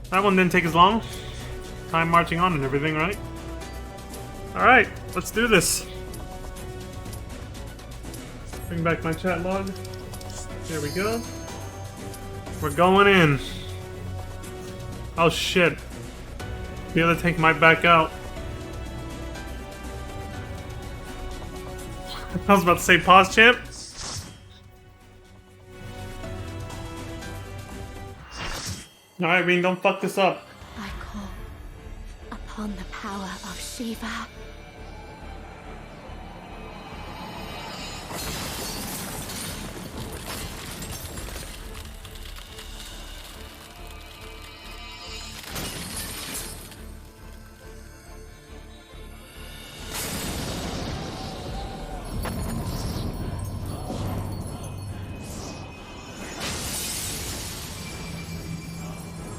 C: That one didn't take as long. Time marching on and everything, right? Alright, let's do this. Bring back my chat log. There we go. We're going in. Oh shit. The other tank might back out. I was about to say pause, champ. Alright, Reen, don't fuck this up.
D: I call upon the power of Shiva.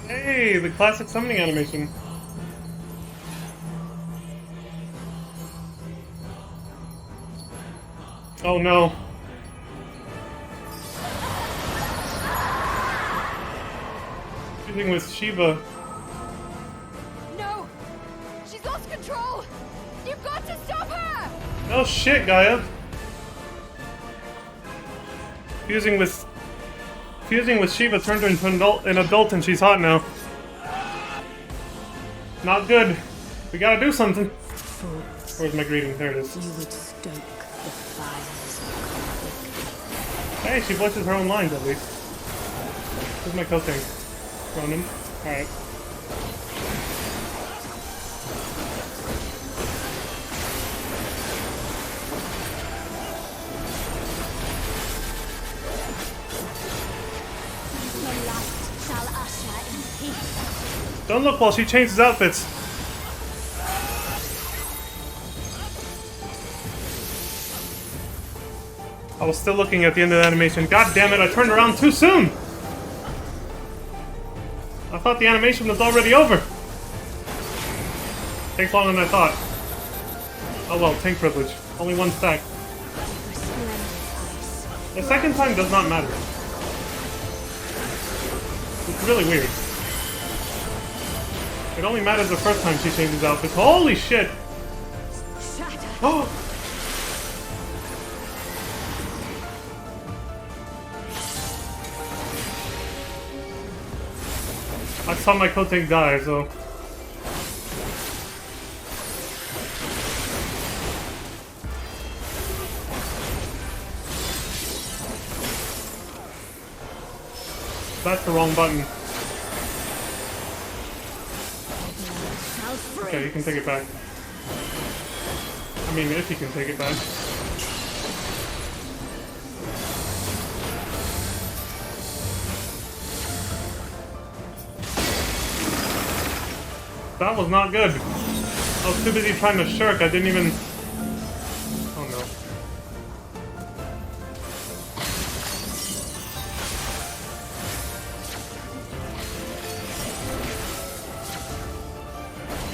C: Hey, the classic summoning animation. Oh no. Fusing with Shiva.
E: No! She's lost control! You've got to stop her!
C: Oh shit, Gaia. Fusing with Shiva turned her into an adult and she's hot now. Not good. We gotta do something. Where's my greeting? There it is.
D: You would stoke the fires of conflict.
C: Hey, she voices her own lines at least. Where's my co-tank? Ronan. Alright.
D: The light shall usher in peace.
C: Don't look while she changes outfits. I was still looking at the end of the animation. God damn it, I turned around too soon! I thought the animation was already over. Takes longer than I thought. Oh well, tank privilege. Only one stack. The second time does not matter. It's really weird. It only matters the first time she changes outfits. Holy shit! Oh! I saw my co-tank die, so... That's the wrong button. Okay, you can take it back. I mean, if you can take it back. That was not good. I was too busy trying to shirk, I didn't even... Oh no.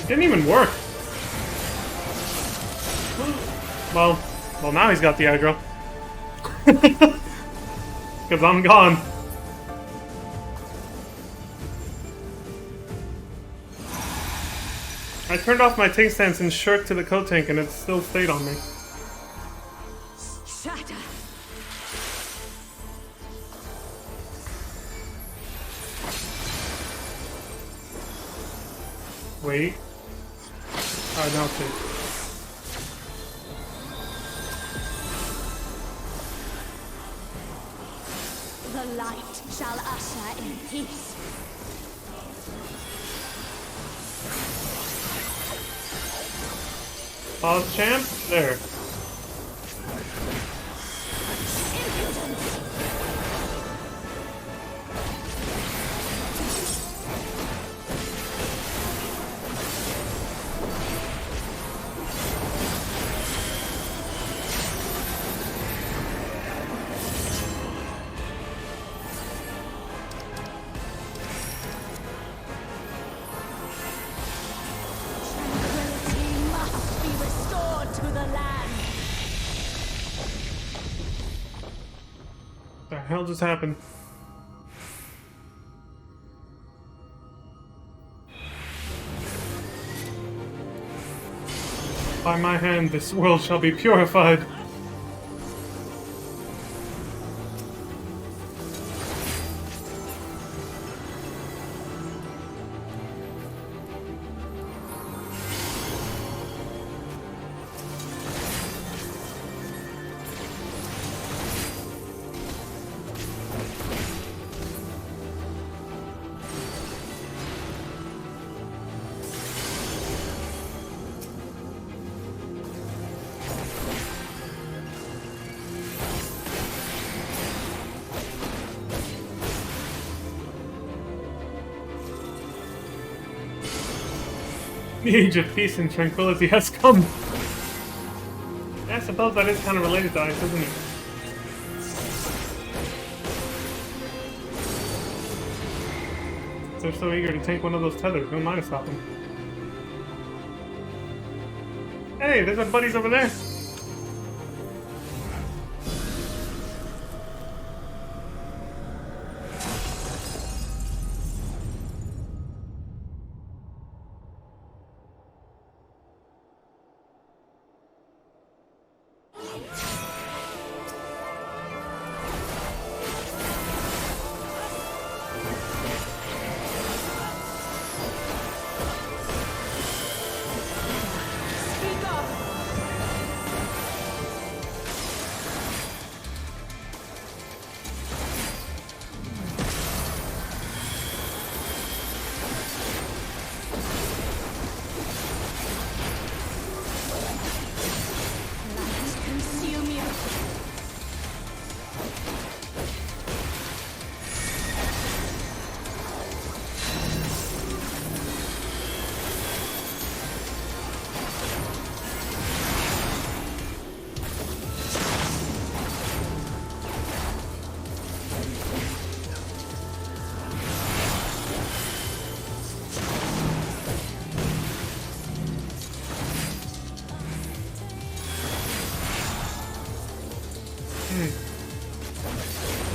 C: It didn't even work. Well, now he's got the aggro. Because I'm gone. I turned off my tank stance and shirked to the co-tank and it still stayed on me.
D: Shatter.
C: Wait. Alright, now take.
D: The light shall usher in peace.
C: Pause, champ. There. What the hell just happened? By my hand, this world shall be purified. The age of peace and tranquility has come. Yeah, I suppose that is kind of related to ice, isn't it? They're so eager to take one of those tethers. Who am I to stop them? Hey, there's our buddies over there.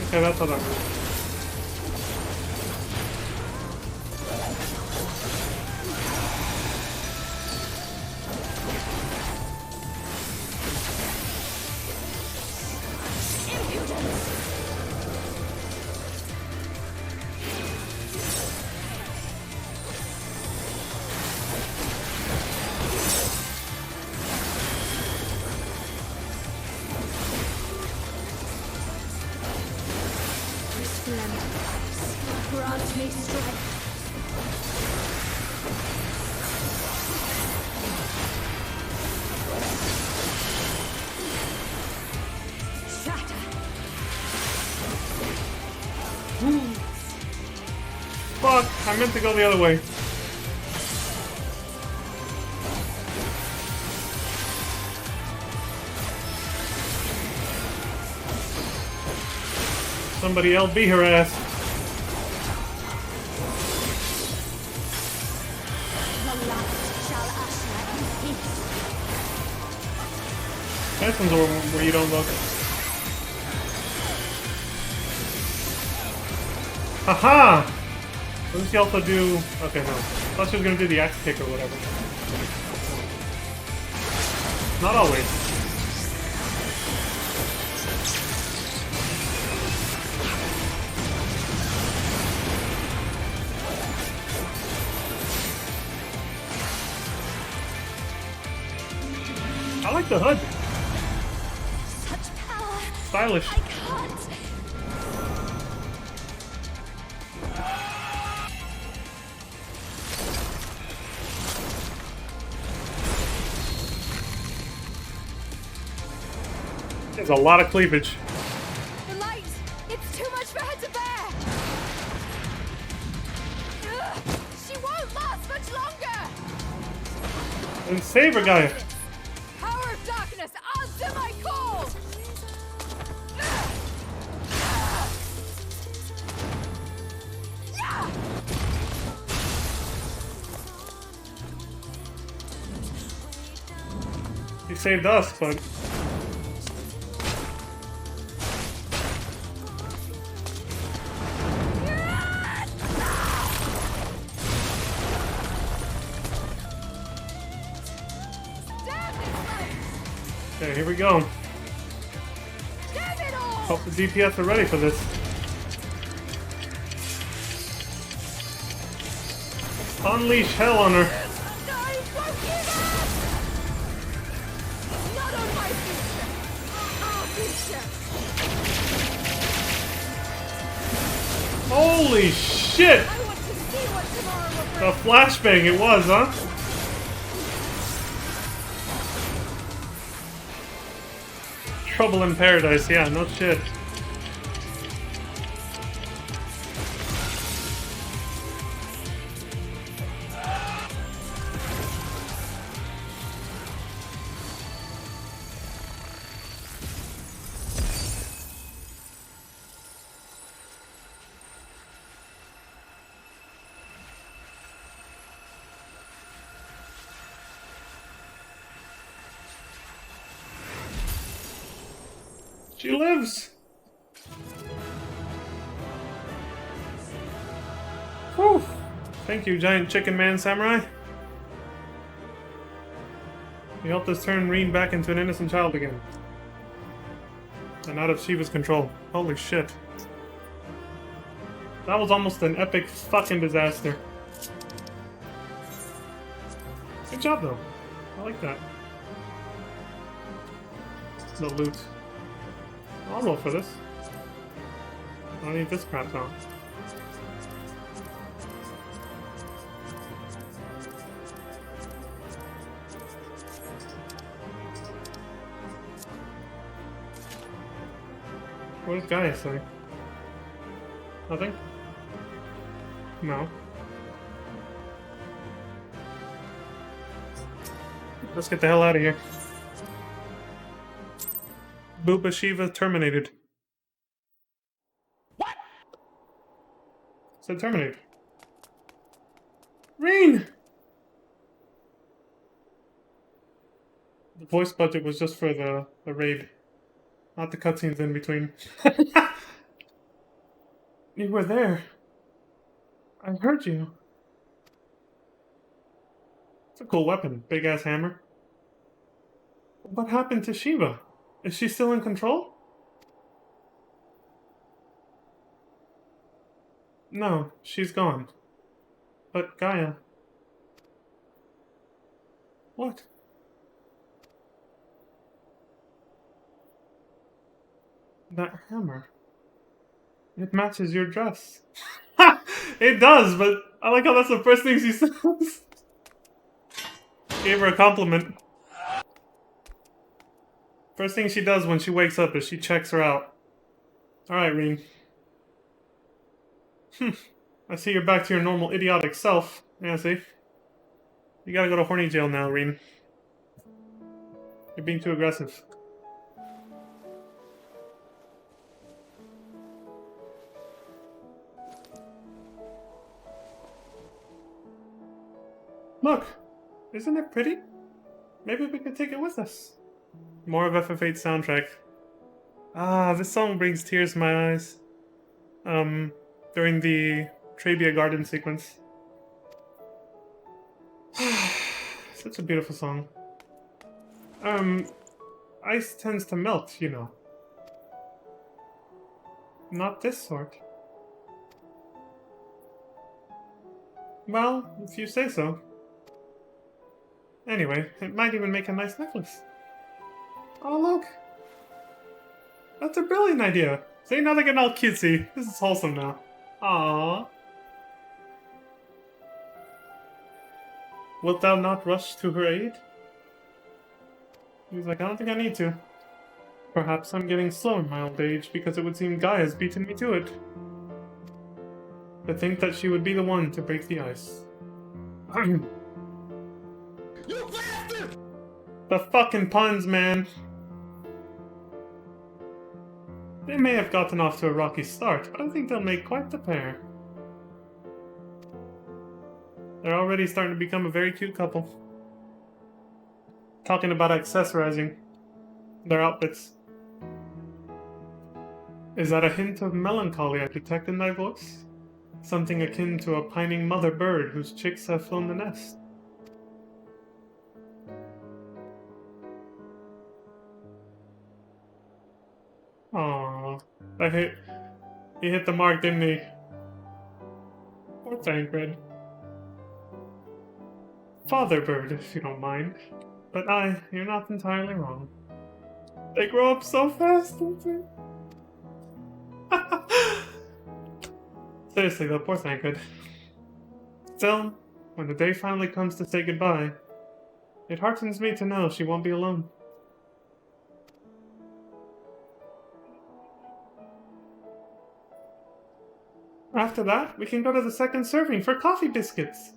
C: Okay, that's how that works.
D: Grant me strength. Shatter.
C: Fuck, I meant to go the other way. Somebody LB her ass.
D: The light shall usher in peace.
C: This one's where you don't look. Haha! Doesn't she also do... Okay, no. I thought she was gonna do the axe kick or whatever. Not always. I like the hood.
D: Such power.
C: Stylish.
D: I can't.
C: There's a lot of cleavage.
E: The light! It's too much for her to bear! Ugh, she won't last much longer!
C: And save her, guy.
E: Power of darkness, answer my call! Yeah!
C: He saved us, but...
E: Damn
C: Okay, here we go.
E: Damn it all!
C: Hope the DPS are ready for this. Unleash hell on her.
E: No, won't give up! Not on my future. Our future.
C: Holy shit!
E: I want to see what tomorrow will bring.
C: The flashbang it was, huh? Trouble in Paradise, yeah, no shit. She lives! Whew! Thank you, Giant Chicken Man Samurai. You helped us turn Reen back into an innocent child again. And out of Shiva's control. Holy shit. That was almost an epic fucking disaster. Good job, though. I like that. No loot. I'll roll for this. I don't need this crap though. What does Gaia say? Nothing? No. Let's get the hell out of here. Booba Shiva terminated.
B: What?
C: Said terminated. Reen! The voice budget was just for the raid. Not the cutscenes in between. You were there. I heard you. It's a cool weapon. Big ass hammer. What happened to Shiva? Is she still in control? No, she's gone. But Gaia... What? That hammer. It matches your dress. It does, but I like how that's the first thing she says. Gave her a compliment. First thing she does when she wakes up is she checks her out. Alright, Reen. I see you're back to your normal idiotic self. Yeah, see? You gotta go to horny jail now, Reen. You're being too aggressive. Look! Isn't it pretty? Maybe we could take it with us. More of FF8's soundtrack. Ah, this song brings tears to my eyes. During the Trabia Garden sequence. Such a beautiful song. Ice tends to melt, you know. Not this sort. Well, if you say so. Anyway, it might even make a nice necklace. Oh, look! That's a brilliant idea! See, now they're getting all cutesy. This is wholesome now. Aww. Wilt thou not rush to her aid? He's like, I don't think I need to. Perhaps I'm getting slow in my old age because it would seem Gaia's beaten me to it. To think that she would be the one to break the ice.
B: You bastard!
C: The fucking puns, man. They may have gotten off to a rocky start, but I think they'll make quite the pair. They're already starting to become a very cute couple. Talking about accessorizing their outfits. Is that a hint of melancholy I detect in thy voice? Something akin to a pining mother bird whose chicks have flown the nest. He hit the mark, didn't he? Poor Tancred. Father bird, if you don't mind. But you're not entirely wrong. They grow up so fast, don't they? Seriously though, poor Tancred. Still, when the day finally comes to say goodbye, it heartens me to know she won't be alone. After that, we can go to the second serving for coffee biscuits.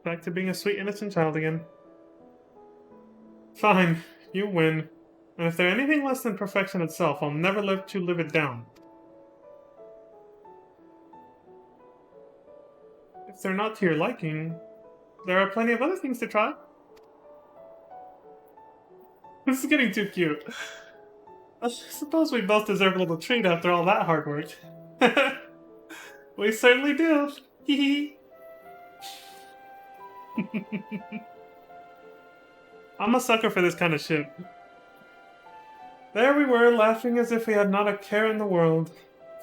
C: Back to being a sweet, innocent child again. Fine, you win. And if they're anything less than perfection itself, I'll never let you live it down. If they're not to your liking, there are plenty of other things to try. This is getting too cute. I suppose we both deserve a little treat after all that hard work. We certainly do. Hee I'm a sucker for this kind of shit. There we were, laughing as if we had not a care in the world.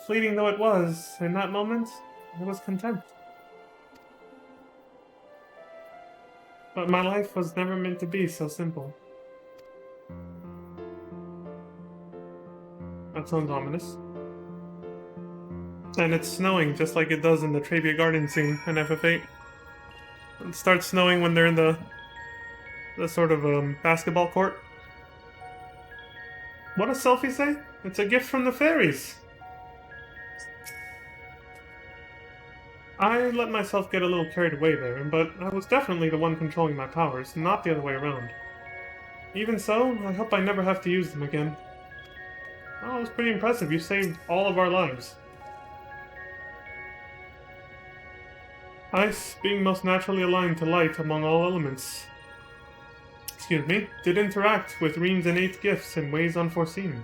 C: Fleeting though it was, in that moment, I was content. But my life was never meant to be so simple. That sounds ominous. And it's snowing, just like it does in the Trabia Garden scene in FF8. It starts snowing when they're in the sort of basketball court. What does Selphie say? It's a gift from the fairies. I let myself get a little carried away there, but I was definitely the one controlling my powers, not the other way around. Even so, I hope I never have to use them again. Oh, it was pretty impressive. You saved all of our lives. Ice, being most naturally aligned to light among all elements, did interact with Reen's innate gifts in ways unforeseen.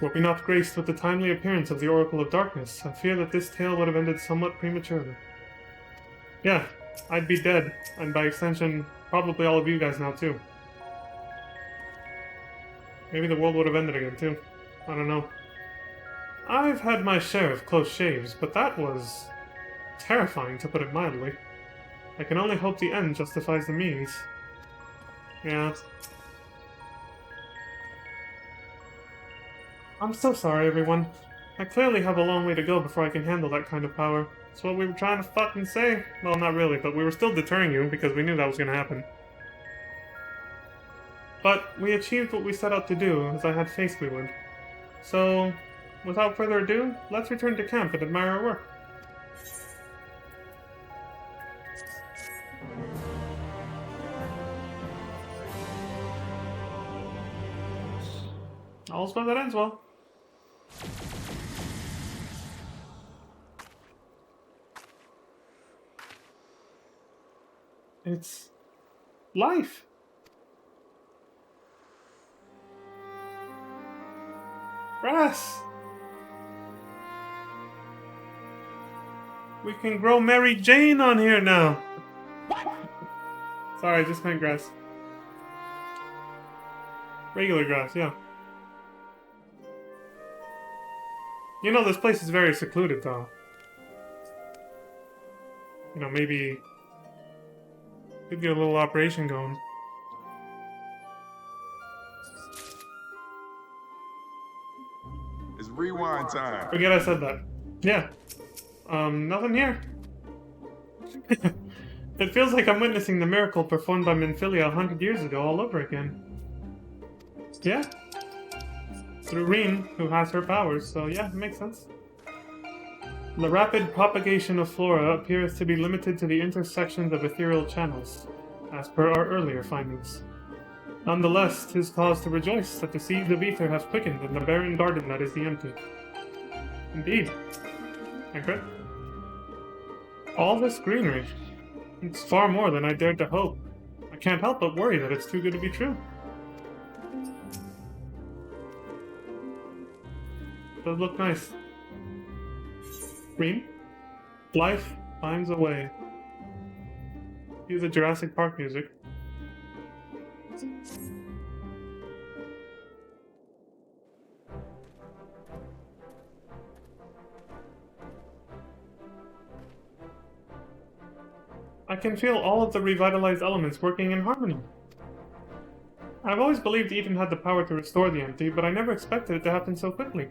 C: Were we not graced with the timely appearance of the Oracle of Darkness, I fear that this tale would have ended somewhat prematurely. Yeah, I'd be dead, and by extension, probably all of you guys now too. Maybe the world would have ended again too. I don't know. I've had my share of close shaves, but that was terrifying, to put it mildly. I can only hope the end justifies the means. Yeah. I'm so sorry, everyone. I clearly have a long way to go before I can handle that kind of power. That's what we were trying to fucking say. Well, not really, but we were still deterring you because we knew that was gonna happen. But we achieved what we set out to do, as I had faith we would. So, without further ado, let's return to camp and admire our work. All's well that ends well. It's life. Brass. We can grow Mary Jane on here now.
B: What?
C: Sorry, I just meant grass. Regular grass, yeah. You know, this place is very secluded, though. You know, maybe could get a little operation going.
F: It's rewind time.
C: Forget I said that. Yeah. Nothing here. It feels like I'm witnessing the miracle performed by Minfilia 100 years ago all over again. Yeah. Through Reen, who has her powers, so yeah, it makes sense. The rapid propagation of flora appears to be limited to the intersections of ethereal channels, as per our earlier findings. Nonetheless, 'tis cause to rejoice that the seeds of ether have quickened in the barren garden that is the empty. Indeed. Accurate. All this greenery. It's far more than I dared to hope. I can't help but worry that it's too good to be true. Does look nice. Reen? Life finds a way. Use the Jurassic Park music. I can feel all of the revitalized elements working in harmony. I've always believed Eden had the power to restore the empty, but I never expected it to happen so quickly.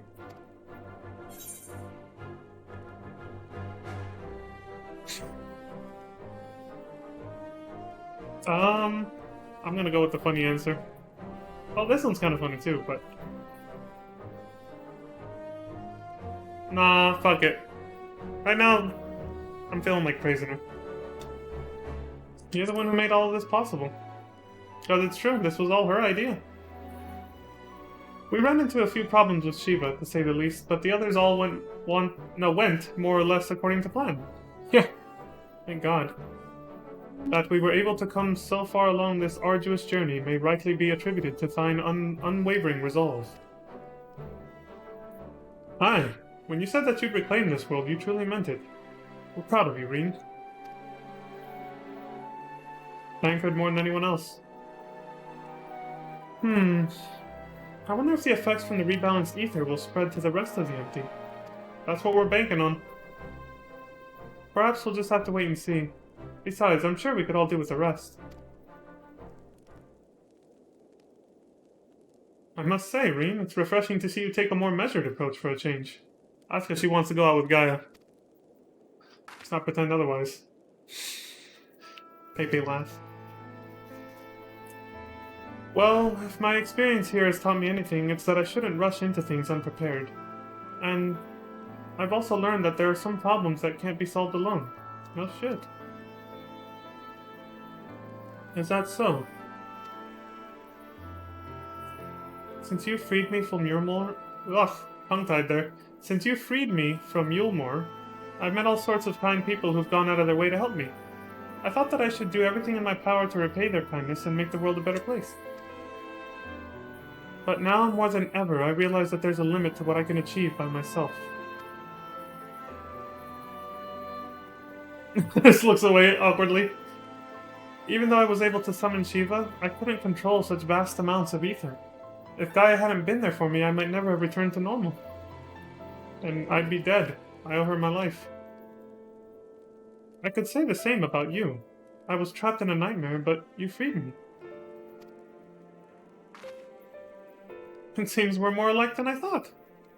C: I'm gonna go with the funny answer. Well, this one's kind of funny too, but... Nah, fuck it. Right now, I'm feeling like praising her. You're the one who made all of this possible. Because it's true, this was all her idea. We ran into a few problems with Shiva, to say the least, but the others all went more or less according to plan. Yeah, thank God. That we were able to come so far along this arduous journey may rightly be attributed to thine unwavering resolve. Hi, when you said that you'd reclaim this world, you truly meant it. We're proud of you, Reen. Tancred more than anyone else. I wonder if the effects from the rebalanced ether will spread to the rest of the empty. That's what we're banking on. Perhaps we'll just have to wait and see. Besides, I'm sure we could all do with the rest. I must say, Reen, it's refreshing to see you take a more measured approach for a change. That's because she wants to go out with Gaia. Let's not pretend otherwise. Pepe laugh. Well, if my experience here has taught me anything, it's that I shouldn't rush into things unprepared. And I've also learned that there are some problems that can't be solved alone. No shit. Is that so? Since you freed me from Yulmore... Ugh, tongue-tied there. Since you freed me from Yulmore, I've met all sorts of kind people who've gone out of their way to help me. I thought that I should do everything in my power to repay their kindness and make the world a better place. But now more than ever, I realize that there's a limit to what I can achieve by myself. This looks away awkwardly. Even though I was able to summon Shiva, I couldn't control such vast amounts of ether. If Gaia hadn't been there for me, I might never have returned to normal. And I'd be dead. I owe her my life. I could say the same about you. I was trapped in a nightmare, but you freed me. It seems we're more alike than I thought.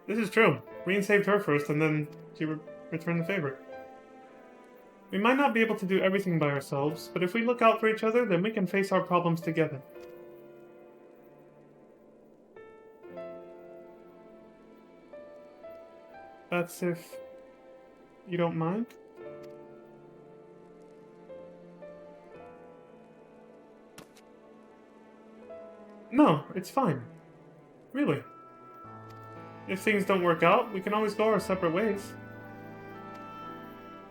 C: This is true. Reen saved her first, and then she returned the favor. We might not be able to do everything by ourselves, but if we look out for each other, then we can face our problems together. That's if you don't mind? No, it's fine. Really. If things don't work out, we can always go our separate ways.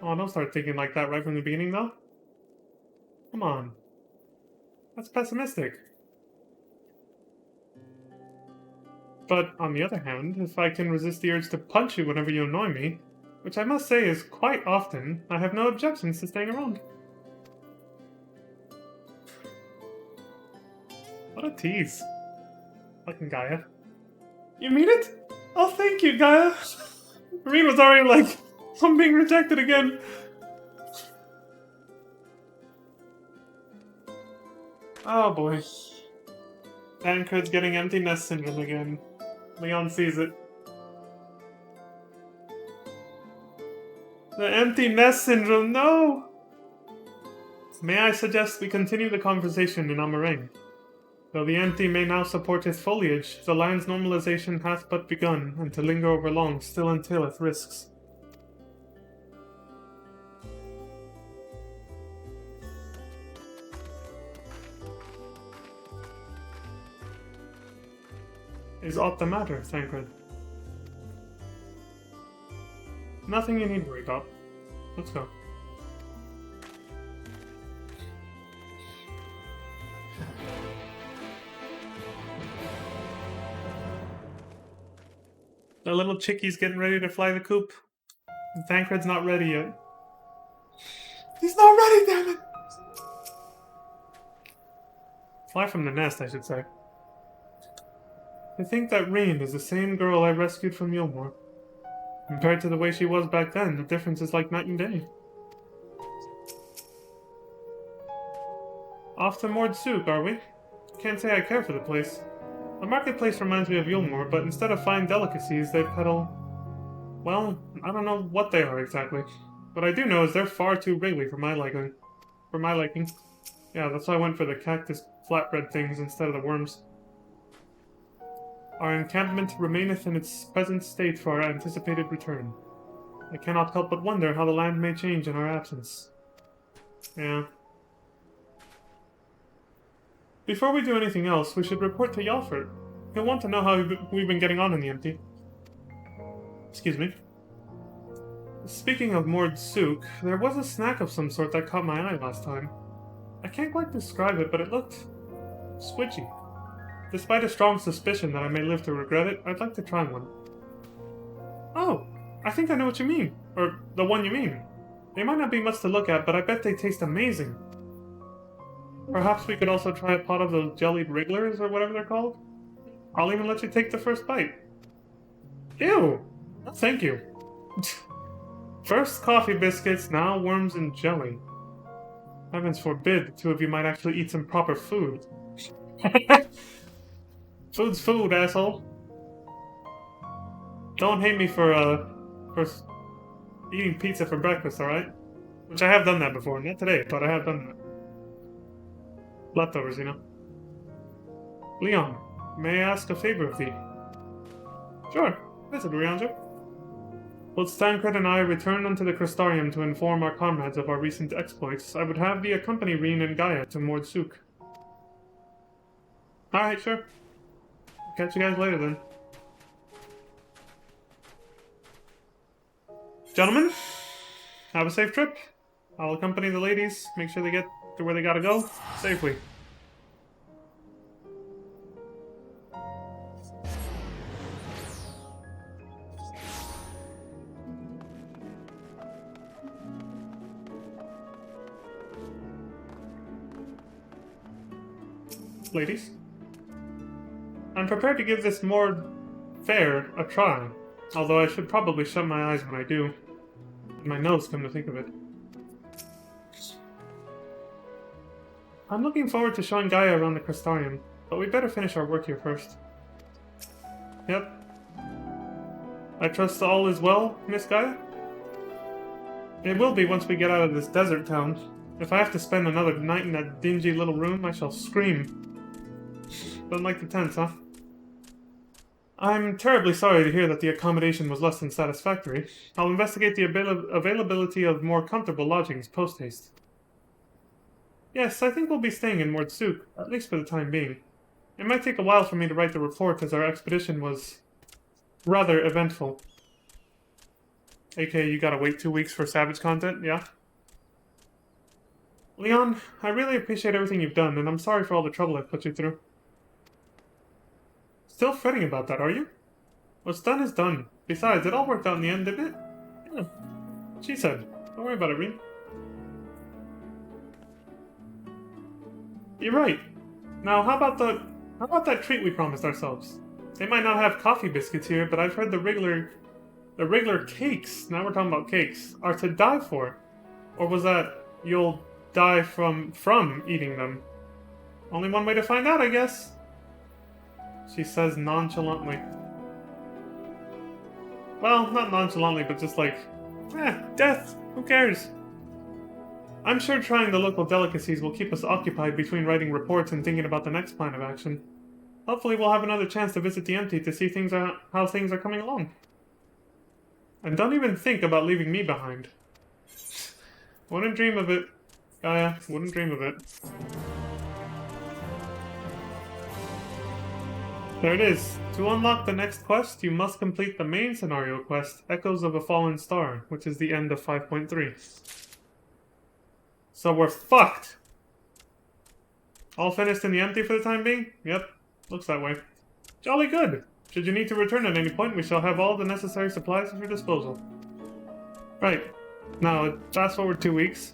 C: Oh, don't start thinking like that right from the beginning, though. Come on. That's pessimistic. But, on the other hand, if I can resist the urge to punch you whenever you annoy me, which I must say is quite often, I have no objections to staying around. What a tease. Fucking Gaia. You mean it? Oh, thank you, Gaia. Reen was already like, I'm being rejected again. Oh boy. Tancred's getting empty nest syndrome again. Leon sees it. The empty nest syndrome, no! May I suggest we continue the conversation in Amarang? Though the empty may now support his foliage, the land's normalization hath but begun, and to linger over long still entaileth risks. Is aught the matter, Tancred? Nothing you need worry about. Let's go. The little chickie's getting ready to fly the coop. And Tancred's not ready yet. He's not ready, damn it! Fly from the nest, I should say. I think that Reen is the same girl I rescued from Yulmore. Compared to the way she was back then, the difference is like night and day. Off to Mordsuk, are we? Can't say I care for the place. The marketplace reminds me of Yulmore, but instead of fine delicacies, they peddle... Well, I don't know what they are exactly. What I do know is they're far too wriggly for my liking. Yeah, that's why I went for the cactus flatbread things instead of the worms. Our encampment remaineth in its present state for our anticipated return. I cannot help but wonder how the land may change in our absence. Yeah. Before we do anything else, we should report to Yalfert. He'll want to know how we've been getting on in the empty. Excuse me. Speaking of Mordsuk, there was a snack of some sort that caught my eye last time. I can't quite describe it, but it looked... squidgy. Despite a strong suspicion that I may live to regret it, I'd like to try one. Oh, I think I know what you mean. Or, the one you mean. They might not be much to look at, but I bet they taste amazing. Perhaps we could also try a pot of those jellied wrigglers, or whatever they're called? I'll even let you take the first bite. Ew! No, thank you. First coffee biscuits, now worms and jelly. Heavens forbid the two of you might actually eat some proper food. Food's food, asshole. Don't hate me for eating pizza for breakfast, alright? Which I have done that before. Not today, but I have done that. Leftovers, you know. Leon, may I ask a favor of thee? Sure, visit Rianjo. Whilst Tancred and I return unto the Crystarium to inform our comrades of our recent exploits, I would have thee accompany Reen and Gaia to Mordsuk. Alright, sure. Catch you guys later then. Gentlemen, have a safe trip. I'll accompany the ladies, make sure they get to where they gotta go safely. Ladies, I'm prepared to give this more fair a try, although I should probably shut my eyes when I do. My nose, come to think of it. I'm looking forward to showing Gaia around the Crystarium, but we better finish our work here first. Yep. I trust all is well, Miss Gaia? It will be once we get out of this desert town. If I have to spend another night in that dingy little room, I shall scream. Don't like the tents, huh? I'm terribly sorry to hear that the accommodation was less than satisfactory. I'll investigate the availability of more comfortable lodgings post-haste. Yes, I think we'll be staying in Mordsuk, at least for the time being. It might take a while for me to write the report, as our expedition was rather eventful. AK, you gotta wait 2 weeks for Savage content, yeah? Leon, I really appreciate everything you've done, and I'm sorry for all the trouble I've put you through. Still fretting about that, are you? What's done is done. Besides, it all worked out in the end, didn't it? Yeah. She said. Don't worry about it, Reen. You're right. Now, how about that treat we promised ourselves? They might not have coffee biscuits here, but I've heard the regular cakes, now we're talking about cakes, are to die for. Or was that you'll die from eating them? Only one way to find out, I guess. She says nonchalantly. Well, not nonchalantly, but just like, death, who cares? I'm sure trying the local delicacies will keep us occupied between writing reports and thinking about the next plan of action. Hopefully we'll have another chance to visit the Empty to see how things are coming along. And don't even think about leaving me behind. Wouldn't dream of it. Gaia, wouldn't dream of it. There it is. To unlock the next quest, you must complete the main scenario quest, Echoes of a Fallen Star, which is the end of 5.3. So we're fucked! All finished in the Empty for the time being? Yep, looks that way. Jolly good! Should you need to return at any point, we shall have all the necessary supplies at your disposal. Right. Now, fast forward 2 weeks.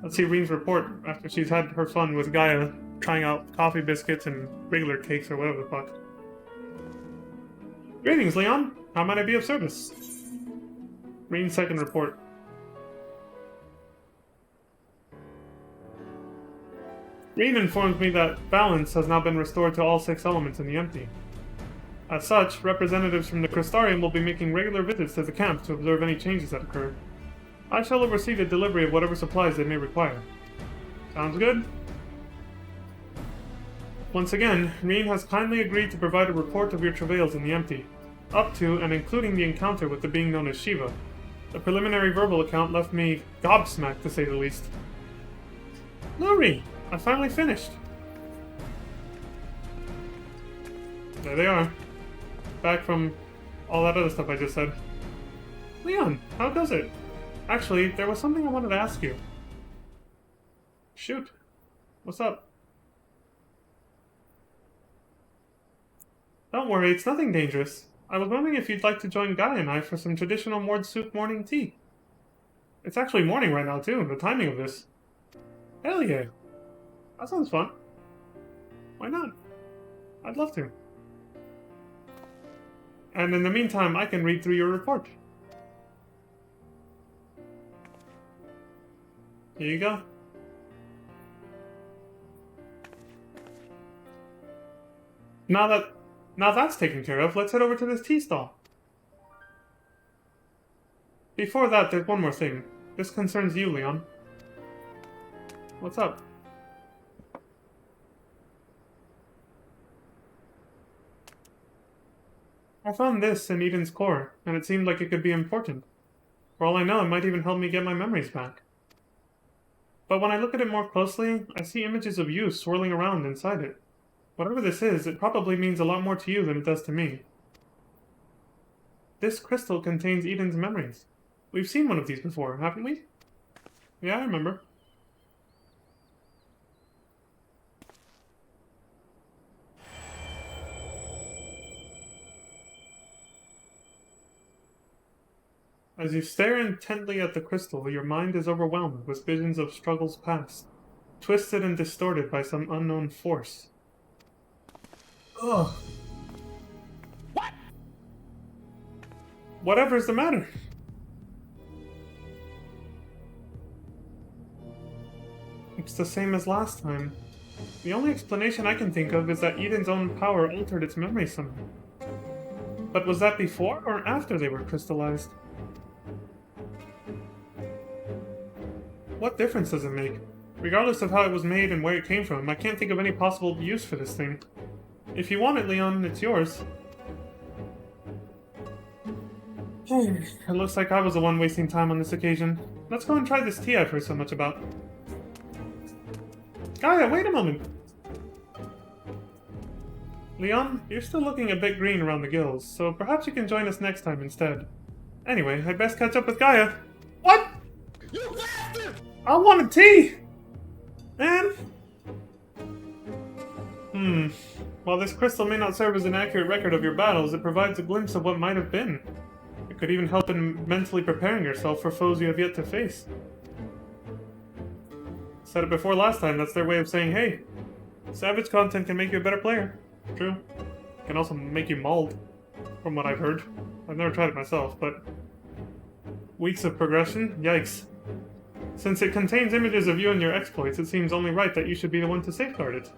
C: Let's see Reen's report after she's had her fun with Gaia, trying out coffee biscuits and regular cakes or whatever the fuck. Greetings, Leon. How might I be of service? Reen's second report. Reen informs me that balance has now been restored to all 6 elements in the empty. As such, representatives from the Crystarium will be making regular visits to the camp to observe any changes that occur. I shall oversee the delivery of whatever supplies they may require. Sounds good? Once again, Reen has kindly agreed to provide a report of your travails in the empty, up to and including the encounter with the being known as Shiva. The preliminary verbal account left me gobsmacked, to say the least. Lori! I finally finished! There they are. Back from all that other stuff I just said. Leon, how goes it? Actually, there was something I wanted to ask you. Shoot. What's up? Don't worry, it's nothing dangerous. I was wondering if you'd like to join Guy and I for some traditional Mord soup morning tea. It's actually morning right now, too, the timing of this. Hell yeah. That sounds fun. Why not? I'd love to. And in the meantime, I can read through your report. Here you go. Now that's taken care of, let's head over to this tea stall. Before that, there's one more thing. This concerns you, Leon. What's up? I found this in Eden's core, and it seemed like it could be important. For all I know, it might even help me get my memories back. But when I look at it more closely, I see images of you swirling around inside it. Whatever this is, it probably means a lot more to you than it does to me. This crystal contains Eden's memories. We've seen one of these before, haven't we? Yeah, I remember. As you stare intently at the crystal, your mind is overwhelmed with visions of struggles past, twisted and distorted by some unknown force. Ugh.
B: What?
C: Whatever's the matter? It's the same as last time. The only explanation I can think of is that Eden's own power altered its memory somehow. But was that before or after they were crystallized? What difference does it make? Regardless of how it was made and where it came from, I can't think of any possible use for this thing. If you want it, Leon, it's yours. It looks like I was the one wasting time on this occasion. Let's go and try this tea I've heard so much about. Gaia, wait a moment! Leon, you're still looking a bit green around the gills, so perhaps you can join us next time instead. Anyway, I'd best catch up with Gaia. What?
B: You bastard!
C: I want a tea! Man. While this crystal may not serve as an accurate record of your battles, it provides a glimpse of what might have been. It could even help in mentally preparing yourself for foes you have yet to face. Said it before last time, that's their way of saying, hey, savage content can make you a better player. True. It can also make you mauled, from what I've heard. I've never tried it myself, but... Weeks of progression? Yikes. Since it contains images of you and your exploits, it seems only right that you should be the one to safeguard it.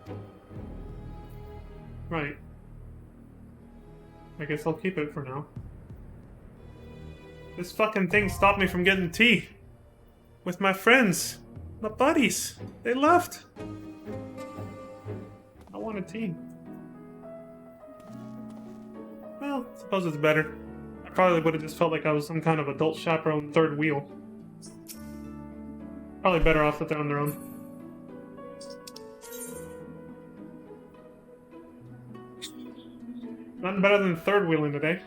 C: Right. I guess I'll keep it for now. This fucking thing stopped me from getting tea. With my friends. My buddies. They left. I want a tea. Well, I suppose it's better. I probably would have just felt like I was some kind of adult chaperone third wheel. Probably better off that they're on their own. Nothing better than third wheeling today.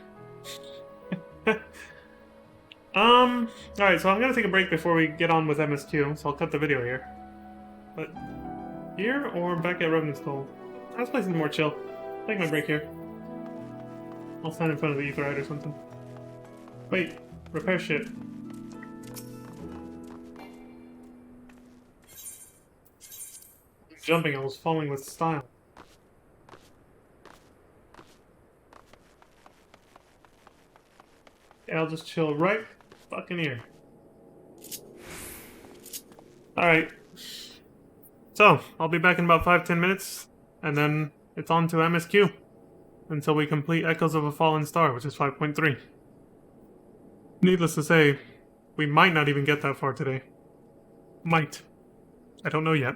C: Alright, so I'm gonna take a break before we get on with MSQ, so I'll cut the video here. But, here or back at Revenant's Cove? This place is more chill. Take my break here. I'll stand in front of the Aetheryte or something. Wait, repair shit. Jumping, I was falling with style. Yeah, I'll just chill right fucking here. Alright. So, I'll be back in about 5-10 minutes, and then it's on to MSQ until we complete Echoes of a Fallen Star, which is 5.3. Needless to say, we might not even get that far today. Might. I don't know yet.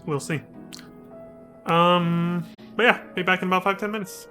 C: We'll see. But yeah, be back in about 5-10 minutes.